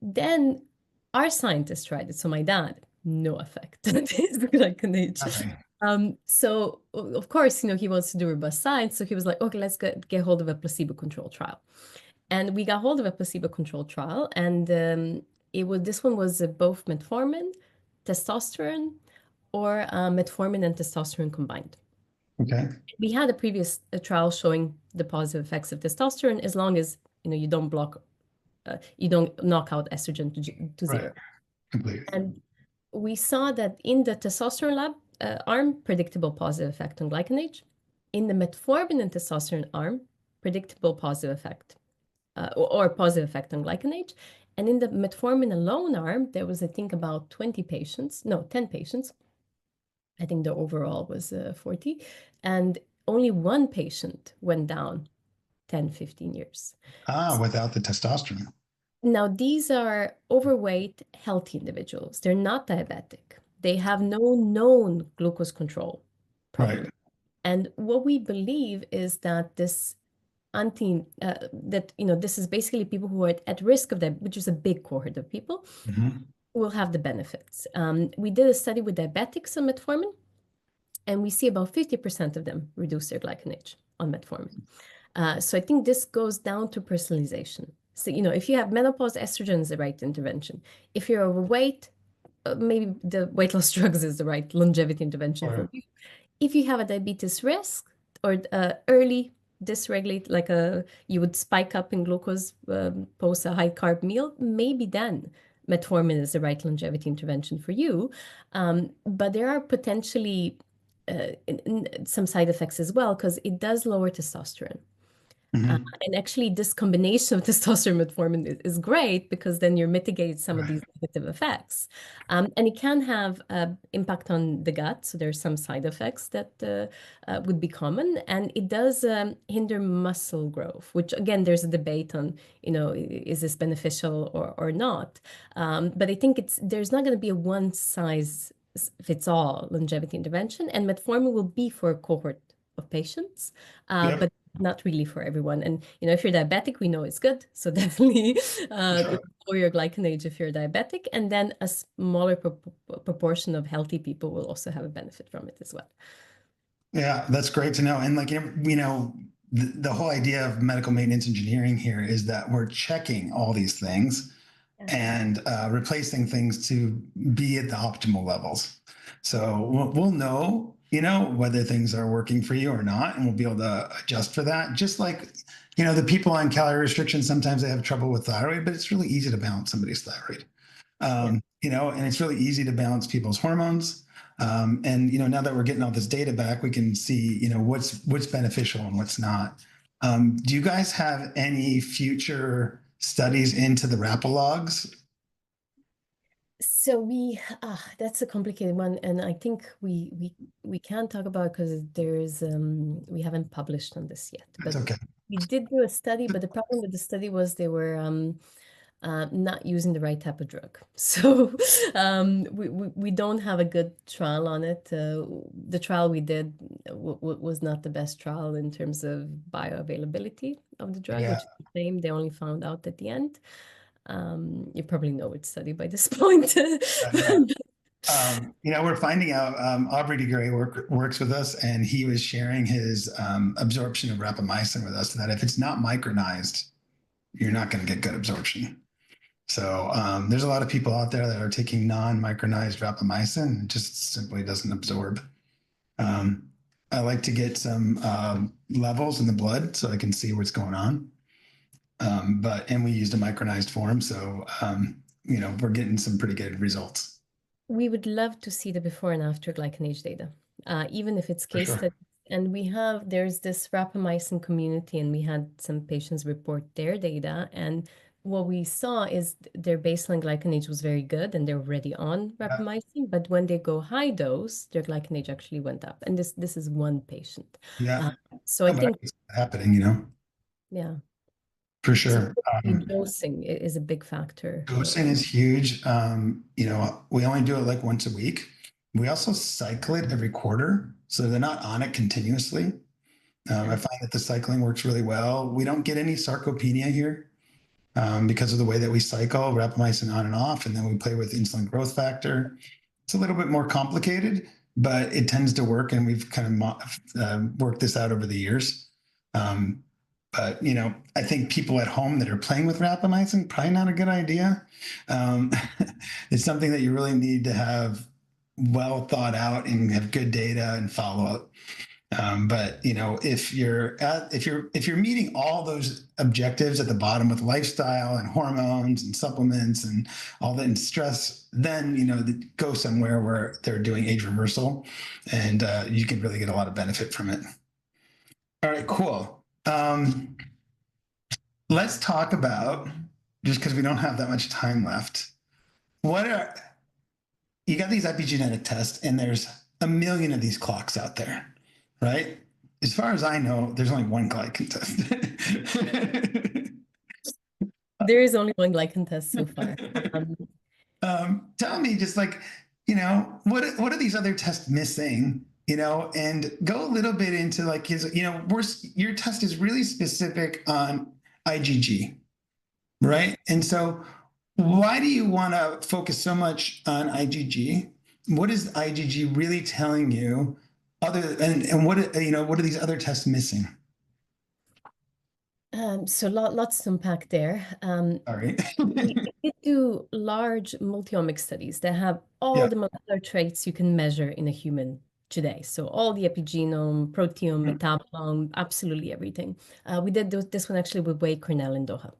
Then our scientists tried it. So my dad, no effect on his GlycanAge. So of course, he wants to do robust science. So he was like, okay, let's get hold of a placebo-controlled trial. And we got hold of a placebo-controlled trial, and this one was both metformin, testosterone, or metformin and testosterone combined. We had a previous trial showing the positive effects of testosterone as long as you don't knock out estrogen to zero. Completely. And we saw that in the testosterone arm, predictable positive effect on GlycanAge. In the metformin and testosterone arm, predictable positive effect or positive effect on GlycanAge. And in the metformin alone arm, there was, I think, about 10 patients. I think the overall was 40, and only one patient went down 10, 15 years. Without the testosterone. Now, these are overweight, healthy individuals. They're not diabetic. They have no known glucose control problem. And what we believe is that this this is basically people who are at risk of that, which is a big cohort of people, will have the benefits. We did a study with diabetics on metformin, and we see about 50% of them reduce their GlycanAge on metformin. So I think this goes down to personalization. So, if you have menopause, estrogen is the right intervention. If you're overweight, maybe the weight loss drugs is the right longevity intervention for you. If you have a diabetes risk or early dysregulate, like you would spike up in glucose post a high carb meal, maybe then metformin is the right longevity intervention for you. But there are potentially some side effects as well, because it does lower testosterone. And actually, this combination of testosterone and metformin is great, because then you mitigate some of these negative effects. And it can have impact on the gut. So there's some side effects that would be common. And it does hinder muscle growth, which, again, there's a debate on, is this beneficial or not? But I think there's not going to be a one size fits all longevity intervention. And metformin will be for a cohort of patients, but not really for everyone. And if you're diabetic, we know it's good. So definitely lower your GlycanAge if you're diabetic, and then a smaller proportion of healthy people will also have a benefit from it as well. Yeah, that's great to know. And the whole idea of medical maintenance engineering here is that we're checking all these things and replacing things to be at the optimal levels. So we'll know whether things are working for you or not, and we'll be able to adjust for that. Just like, the people on calorie restriction, sometimes they have trouble with thyroid, but it's really easy to balance somebody's thyroid. And it's really easy to balance people's hormones. And, now that we're getting all this data back, we can see, what's beneficial and what's not. Do you guys have any future studies into the rapalogs? So that's a complicated one, and I think we can't talk about it because we haven't published on this yet. That's okay. We did do a study, but the problem with the study was they were not using the right type of drug. So we don't have a good trial on it. The trial we did was not the best trial in terms of bioavailability of the drug, which is the same. They only found out at the end. You probably know which study by this point. We're finding out Aubrey DeGray works with us, and he was sharing his absorption of rapamycin with us, that if it's not micronized, you're not going to get good absorption. So there's a lot of people out there that are taking non-micronized rapamycin. It just simply doesn't absorb. I like to get some levels in the blood so I can see what's going on. And we used a micronized form, so we're getting some pretty good results. We would love to see the before and after GlycanAge data, even if it's For case sure. studies. And there's this rapamycin community, and we had some patients report their data. And what we saw is their baseline GlycanAge was very good, and they're already on Yeah, rapamycin. But when they go high dose, their GlycanAge actually went up. And this is one patient. yeah. Uh, so I No, but think, it's happening, yeah. for So sure. dosing is a big factor. Dosing is huge. We only do it like once a week. We also cycle it every quarter, so they're not on it continuously. I Yeah. find that the cycling works really well. We don't get any sarcopenia here because of the way that we cycle rapamycin on and off, and then we play with insulin growth factor. It's a little bit more complicated, but it tends to work, and we've kind of worked this out over the years. Um, but I think people at home that are playing with rapamycin, probably not a good idea. Um, it's something that you really need to have well thought out and have good data and follow up. But if you're meeting all those objectives at the bottom with lifestyle and hormones and supplements and all that and stress, then go somewhere where they're doing age reversal, and you can really get a lot of benefit from it. All right, cool. Let's talk about, just because we don't have that much time left. What are You got these epigenetic tests, and there's a million of these clocks out there, right? As far as I know, there's only one glycan test. There is only one glycan test so far. Tell me, just like, what are these other tests missing? And go a little bit into like your test is really specific on IgG, right? And so, why do you want to focus so much on IgG? What is IgG really telling you? And what are these other tests missing? So lots to unpack there. All right. We did do large multi-omic studies that have all Yeah. the molecular traits you can measure in a human today. So all the epigenome, proteome, metabolome, absolutely everything. We did this one actually with Wade Cornell in Doha.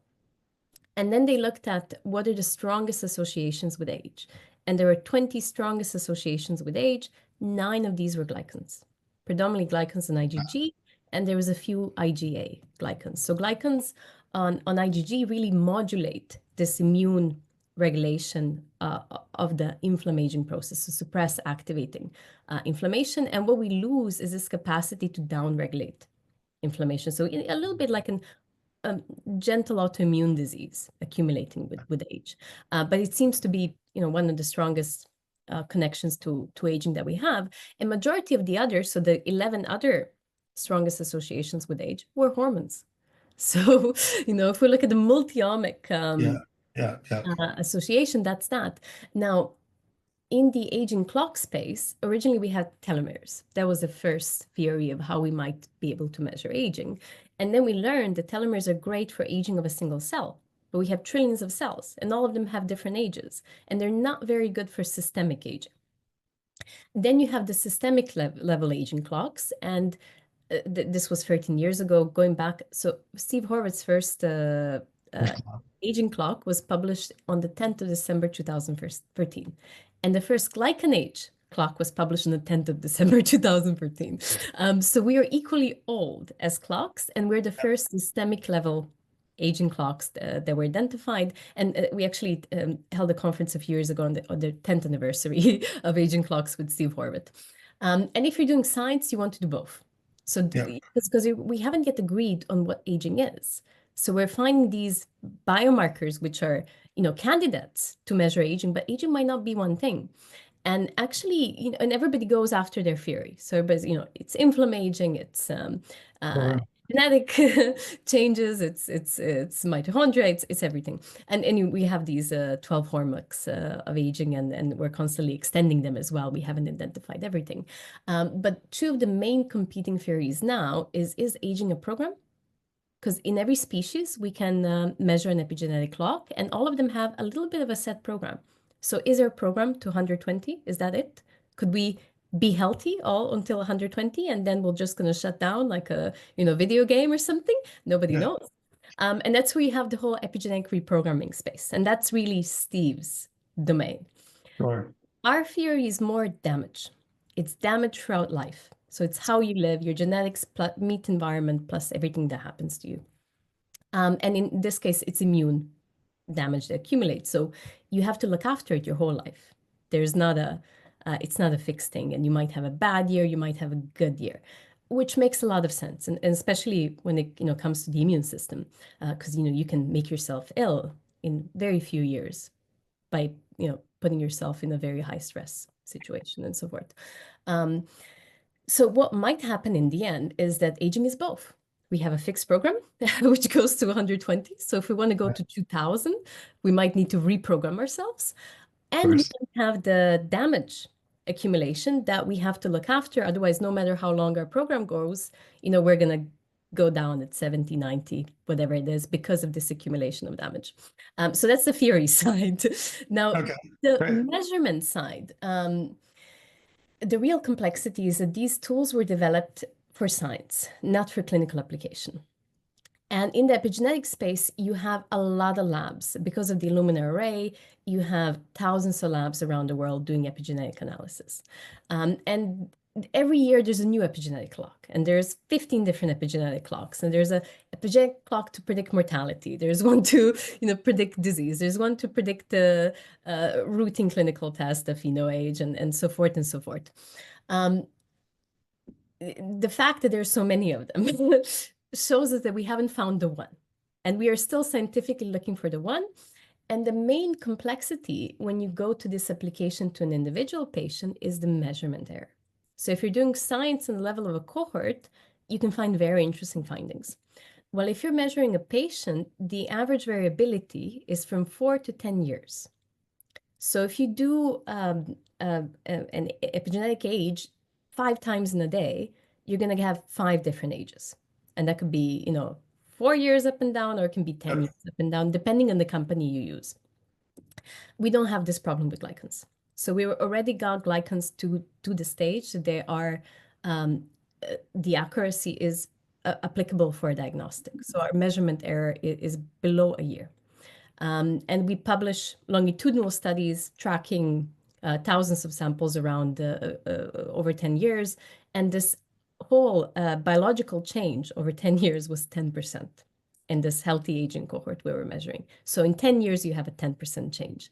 And then they looked at what are the strongest associations with age. And there were 20 strongest associations with age. 9 of these were glycans, predominantly glycans and IgG, and there was a few IgA glycans. So glycans on IgG really modulate this immune regulation of the inflammation process, to suppress activating inflammation. And what we lose is this capacity to downregulate inflammation. So a little bit like an gentle autoimmune disease accumulating with age. But it seems to be, one of the strongest connections to aging that we have. A majority of the others, so the 11 other strongest associations with age, were hormones. So, if we look at the multi-omic Yeah. Yeah. Yeah. association, that's that. Now, in the aging clock space, originally we had telomeres. That was the first theory of how we might be able to measure aging. And then we learned that telomeres are great for aging of a single cell, but we have trillions of cells, and all of them have different ages, and they're not very good for systemic aging. Then you have the systemic level aging clocks, and this was 13 years ago, going back. So Steve Horvitz's first aging clock was published on the 10th of December 2013. And the first GlycanAge clock was published on the 10th of December 2014. So we are equally old as clocks, and we're the first systemic level aging clocks that were identified. And we actually held a conference a few years ago on the 10th anniversary of aging clocks with Steve Horvitz. And if you're doing science, you want to do both. So Yeah. because we haven't yet agreed on what aging is. So we're finding these biomarkers, which are, candidates to measure aging, but aging might not be one thing. And actually, and everybody goes after their theory. So everybody's, it's inflammaging, it's Sure. genetic changes, it's mitochondria, it's everything. And we have these 12 hallmarks of aging, and we're constantly extending them as well. We haven't identified everything. But two of the main competing theories now is aging a program? Because in every species, we can measure an epigenetic clock, and all of them have a little bit of a set program. So is there a program to 120? Is that it? Could we be healthy all until 120, and then we're just going to shut down like a, video game or something. Nobody Yeah. knows. And that's where you have the whole epigenetic reprogramming space. And that's really Steve's domain. Sure. Our theory is more damage. It's damage throughout life. So it's how you live, your genetics plus meet environment plus everything that happens to you. And in this case, it's immune damage that accumulates. So you have to look after it your whole life. It's not a fixed thing. And you might have a bad year, you might have a good year, which makes a lot of sense. And especially when it, comes to the immune system, because, you can make yourself ill in very few years by, putting yourself in a very high stress situation and so forth. So what might happen in the end is that aging is both. We have a fixed program, which goes to 120. So if we want to go to 2000, we might need to reprogram ourselves. Of And we course. can have the damage accumulation that we have to look after. Otherwise, no matter how long our program goes, we're going to go down at 70, 90, whatever it is, because of this accumulation of damage. So that's the theory side. Now, Okay. the Great. measurement side, the real complexity is that these tools were developed for science, not for clinical application. And in the epigenetic space, you have a lot of labs. Because of the Illumina array, you have thousands of labs around the world doing epigenetic analysis. And every year there's a new epigenetic clock, and there's 15 different epigenetic clocks. And there's a epigenetic clock to predict mortality. There's one to, predict disease. There's one to predict the routine clinical test of age and so forth and so forth. The fact that there's so many of them shows us that we haven't found the one. And we are still scientifically looking for the one. And the main complexity when you go to this application to an individual patient is the measurement error. So if you're doing science on the level of a cohort, you can find very interesting findings. Well, if you're measuring a patient, the average variability is from 4 to 10 years. So if you do an epigenetic age 5 times in a day, you're going to have 5 different ages. And that could be, 4 years up and down, or it can be 10 years up and down, depending on the company you use. We don't have this problem with glycans. So we already got glycans to the stage that they are, the accuracy is applicable for a diagnostic. So our measurement error is below a year. And we publish longitudinal studies tracking thousands of samples around over 10 years. And this whole biological change over 10 years was 10% in this healthy aging cohort we were measuring. So in 10 years, you have a 10% change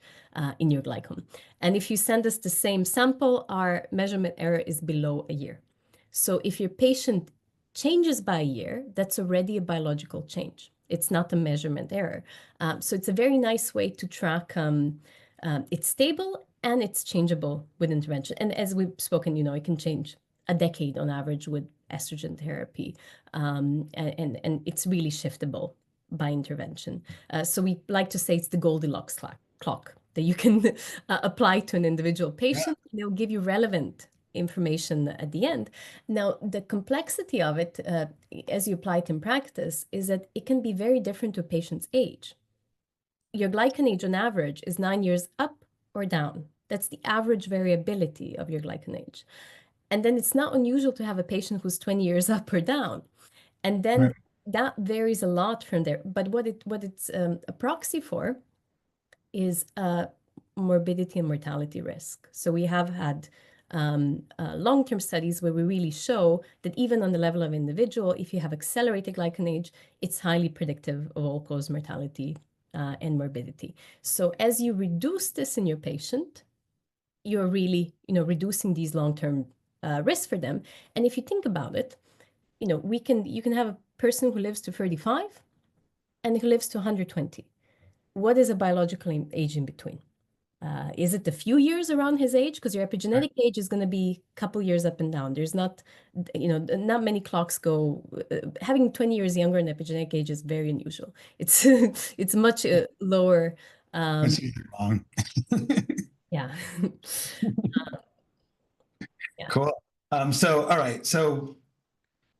in your glycan. And if you send us the same sample, our measurement error is below a year. So if your patient changes by a year, that's already a biological change. It's not a measurement error. So it's a very nice way to track. It's stable and it's changeable with intervention. And as we've spoken, it can change a decade on average with estrogen therapy. And it's really shiftable by intervention. So we like to say it's the Goldilocks clock that you can apply to an individual patient. Yeah. They'll give you relevant information at the end. Now, the complexity of it, as you apply it in practice, is that it can be very different to a patient's age. Your GlycanAge on average is 9 years up or down. That's the average variability of your GlycanAge. And then it's not unusual to have a patient who's 20 years up or down. And then that varies a lot from there. But what it's a proxy for is morbidity and mortality risk. So we have had long-term studies where we really show that even on the level of individual, if you have accelerated GlycanAge, it's highly predictive of all-cause mortality and morbidity. So as you reduce this in your patient, you're really, reducing these long-term risks for them. And if you think about it, you can have a person who lives to 35 and who lives to 120. What is a biological age in between? Is it a few years around his age? Because your epigenetic age is going to be a couple years up and down. There's not, not many clocks go. Having 20 years younger in epigenetic age is very unusual. It's it's much lower. That's wrong. Yeah. Yeah. Cool. All right. So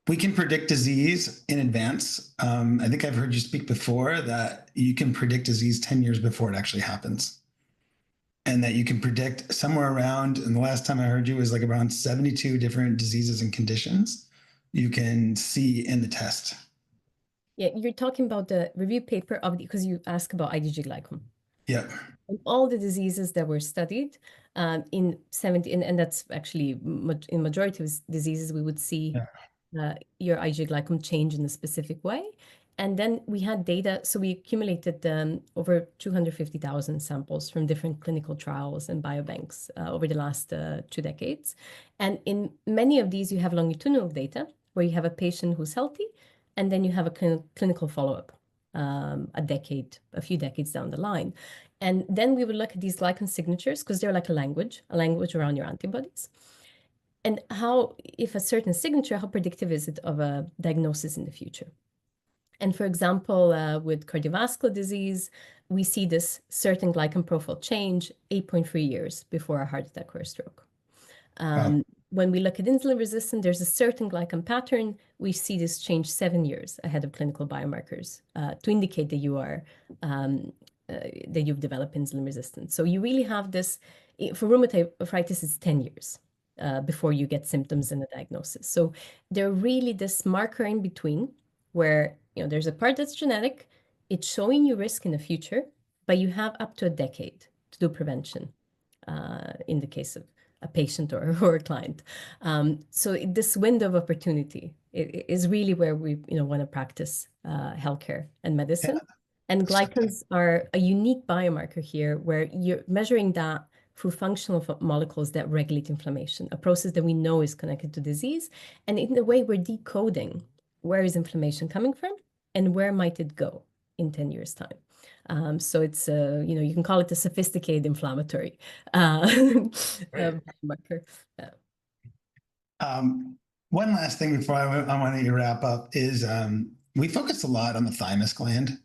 we can predict disease in advance. I think I've heard you speak before that you can predict disease 10 years before it actually happens. and that you can predict somewhere around, and the last time I heard you was like around 72 different diseases and conditions you can see in the test. Yeah, you're talking about the review paper of the, because you asked about IgG glycan. Yep. And all the diseases that were studied in 70, and that's actually in majority of diseases, we would see Yeah. your IgG glycan change in a specific way. And then we had data, so we accumulated over 250,000 samples from different clinical trials and biobanks over the last 2 decades. And in many of these, you have longitudinal data where you have a patient who's healthy, and then you have a clinical follow-up a few decades down the line. And then we would look at these glycan signatures because they're like a language around your antibodies. And how, if a certain signature, how predictive is it of a diagnosis in the future? And for example, with cardiovascular disease, we see this certain glycan profile change 8.3 years before a heart attack or a stroke. Wow. When we look at insulin resistance, there's a certain glycan pattern. We see this change 7 years ahead of clinical biomarkers to indicate that that you've developed insulin resistance. So you really have this, for rheumatoid arthritis, it's 10 years before you get symptoms and a diagnosis. So there really this marker in between where there's a part that's genetic, it's showing you risk in the future, but you have up to a decade to do prevention in the case of a patient or a client. So this window of opportunity is really where we want to practice healthcare and medicine. Yeah. And glycans are a unique biomarker here where you're measuring that through functional molecules that regulate inflammation, a process that we know is connected to disease. And in a way, we're decoding where is inflammation coming from and where might it go in 10 years' time. So it's, you can call it a sophisticated inflammatory biomarker. One last thing before I want to wrap up is we focus a lot on the thymus gland.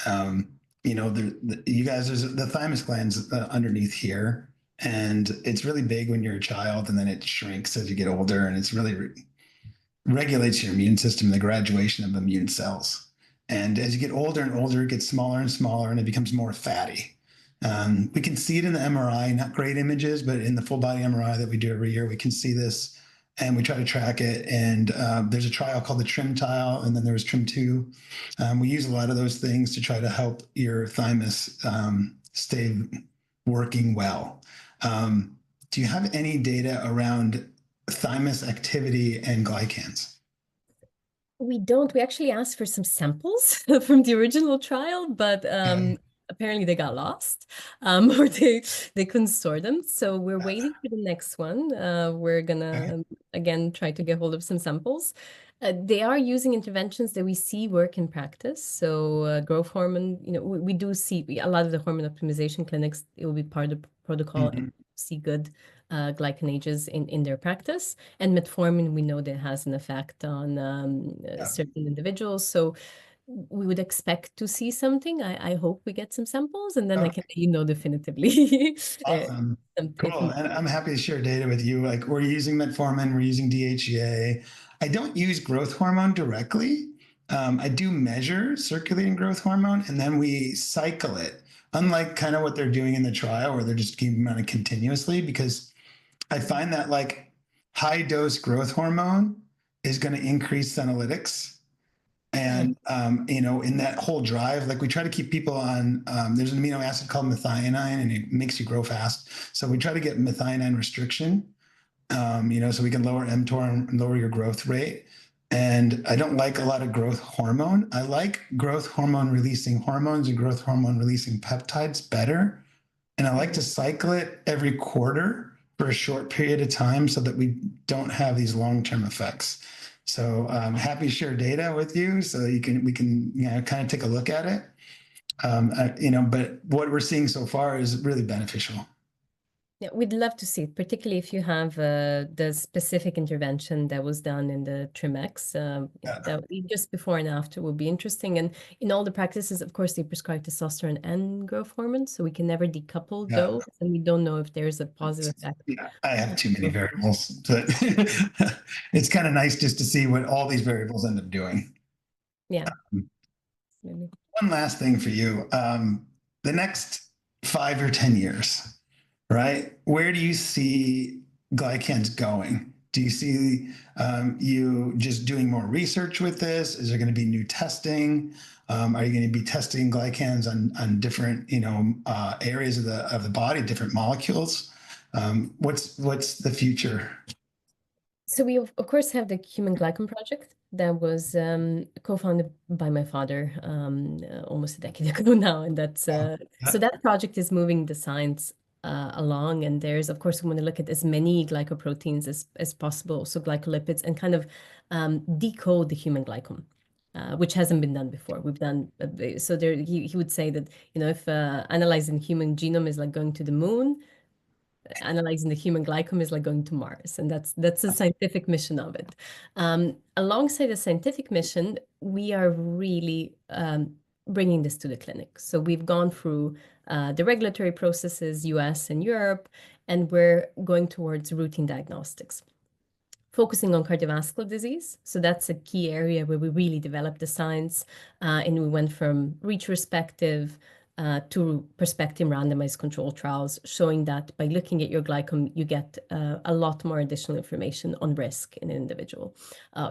You guys, there's the thymus gland's underneath here, and it's really big when you're a child, and then it shrinks as you get older, and it's really regulates your immune system, the graduation of immune cells. And as you get older and older, it gets smaller and smaller, and it becomes more fatty. We can see it in the MRI, not great images, but in the full body MRI that we do every year, we can see this, and we try to track it. And there's a trial called the TRIM trial, and then there was TRIM 2. We use a lot of those things to try to help your thymus stay working well. Do you have any data around thymus activity and glycans? We don't. We actually asked for some samples from the original trial, but apparently they got lost or they couldn't store them. So we're waiting for the next one. We're gonna again try to get hold of some samples. They are using interventions that we see work in practice. So growth hormone, we do see a lot of the hormone optimization clinics, it will be part of the protocol and see good GlycanAges in their practice. And metformin, we know that has an effect on certain individuals. So we would expect to see something. I hope we get some samples, and then I can let you know definitively. Awesome. Cool. And I'm happy to share data with you. Like we're using metformin, we're using DHEA. I don't use growth hormone directly. I do measure circulating growth hormone, and then we cycle it. Unlike kind of what they're doing in the trial, where they're just keeping them on it continuously, because I find that like high dose growth hormone is going to increase senolytics. And, in that whole drive, like we try to keep people on, there's an amino acid called methionine, and it makes you grow fast. So we try to get methionine restriction, so we can lower mTOR and lower your growth rate. And I don't like a lot of growth hormone. I like growth hormone releasing hormones and growth hormone releasing peptides better. And I like to cycle it every quarter for a short period of time so that we don't have these long-term effects. So I'm happy to share data with you so we can kind of take a look at it. But what we're seeing so far is really beneficial. Yeah, we'd love to see it, particularly if you have the specific intervention that was done in the TRIMEX. That just before and after will be interesting. And in all the practices, of course, they prescribe testosterone and growth hormone, so we can never decouple those, and we don't know if there's a positive effect. Yeah, I have too many variables, but it's kind of nice just to see what all these variables end up doing. Yeah. One last thing for you. The next 5 or 10 years, right? Where do you see glycans going? Do you see you just doing more research with this? Is there going to be new testing? Are you going to be testing glycans on different, areas of the body, different molecules? What's the future? So we of course have the Human Glycan project that was co-founded by my father almost a decade ago now, and that's Oh, so yeah, that project is moving the science along. And there's of course we want to look at as many glycoproteins as possible, so glycolipids, and kind of decode the human glycome. Which hasn't been done before. We've done so there. He would say that if analyzing human genome is like going to the moon, analyzing the human glycome is like going to Mars, and that's the scientific mission of it. Alongside the scientific mission, we are really bringing this to the clinic. So we've gone through the regulatory processes, US and Europe, and we're going towards routine diagnostics, focusing on cardiovascular disease. So that's a key area where we really developed the science, and we went from retrospective to prospective randomized control trials, showing that by looking at your glycome, you get a lot more additional information on risk in an individual,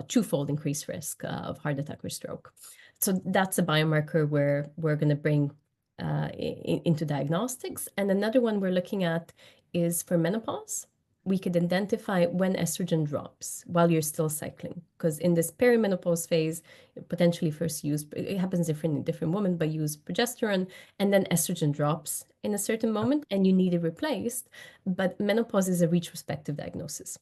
twofold increased risk of heart attack or stroke. So that's a biomarker where we're going to bring into diagnostics. And another one we're looking at is for menopause. We could identify when estrogen drops while you're still cycling. Because in this perimenopause phase, potentially first use, it happens different in different women, but use progesterone, and then estrogen drops in a certain moment and you need it replaced. But menopause is a retrospective diagnosis.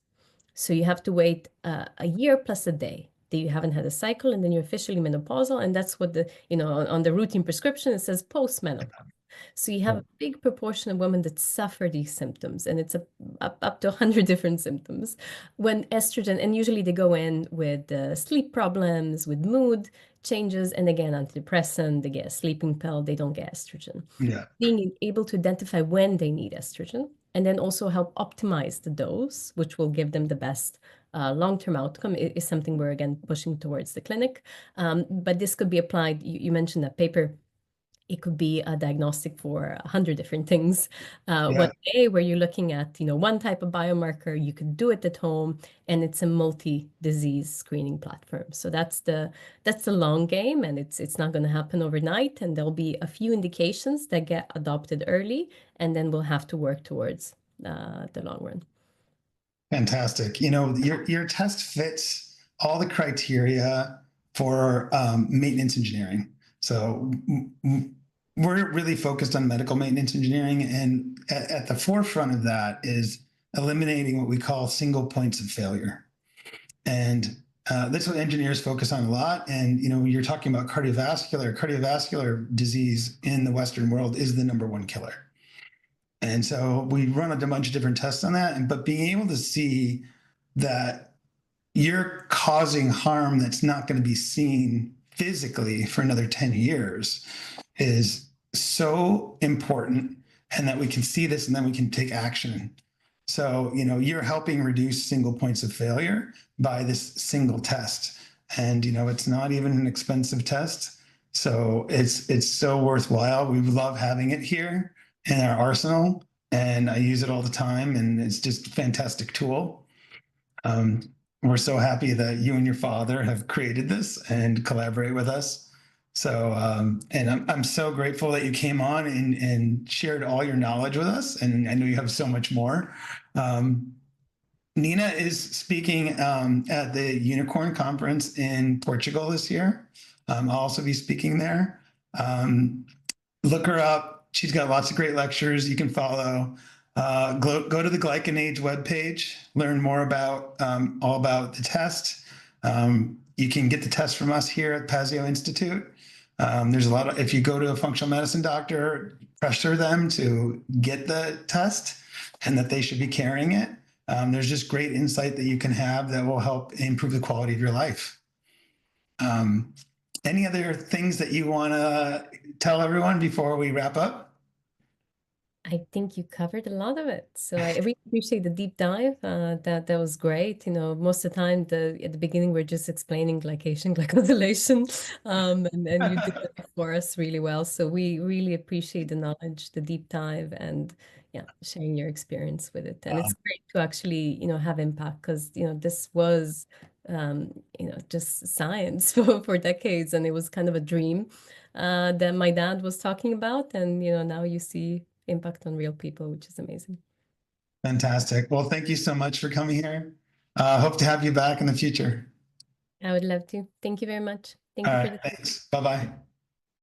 So you have to wait a year plus a day that you haven't had a cycle, and then you're officially menopausal. And that's what on the routine prescription, it says post-menopause. So you have a big proportion of women that suffer these symptoms, and it's up to 100 different symptoms. When estrogen, and usually they go in with sleep problems, with mood changes, and again, antidepressant, they get a sleeping pill, they don't get estrogen. yeah, Being able to identify when they need estrogen, and then also help optimize the dose, which will give them the best long-term outcome, is something we're again pushing towards the clinic. But this could be applied, you mentioned that paper. It could be a diagnostic for 100 different things. One yeah. day where you're looking at, one type of biomarker, you could do it at home, and it's a multi-disease screening platform. So that's the long game, and it's not going to happen overnight. And there'll be a few indications that get adopted early, and then we'll have to work towards the long run. Fantastic. Your test fits all the criteria for maintenance engineering. So we're really focused on medical maintenance engineering, and at the forefront of that is eliminating what we call single points of failure. And that's what engineers focus on a lot. And you're talking about cardiovascular disease in the Western world is the number one killer. And so we run a bunch of different tests on that. But being able to see that you're causing harm that's not going to be seen physically for another 10 years is so important, and that we can see this and then we can take action. So, you're helping reduce single points of failure by this single test. And, it's not even an expensive test. So it's so worthwhile. We love having it here in our arsenal, and I use it all the time, and it's just a fantastic tool. We're so happy that you and your father have created this and collaborate with us. So, and I'm so grateful that you came on and shared all your knowledge with us. And I know you have so much more. Nina is speaking at the Unicorn Conference in Portugal this year. I'll also be speaking there. Look her up. She's got lots of great lectures you can follow. Go to the GlycanAge webpage, learn more about all about the test. You can get the test from us here at Pazio Institute. There's a lot of, if you go to a functional medicine doctor, pressure them to get the test and that they should be carrying it. There's just great insight that you can have that will help improve the quality of your life. Any other things that you want to tell everyone before we wrap up? I think you covered a lot of it. So I really appreciate the deep dive. That was great. You know, most of the time at the beginning we're just explaining glycation, glycosylation, and you did that for us really well. So we really appreciate the knowledge, the deep dive, and yeah, sharing your experience with it. And it's Um, great to actually, you know, have impact because, you know, this was you know, just science for decades, and it was kind of a dream that my dad was talking about. And, you know, now you see impact on real people, which is amazing. Fantastic. Well, thank you so much for coming here. Hope to have you back in the future. I would love to. Thank you very much. Thank All you for right. the Thanks. Bye bye.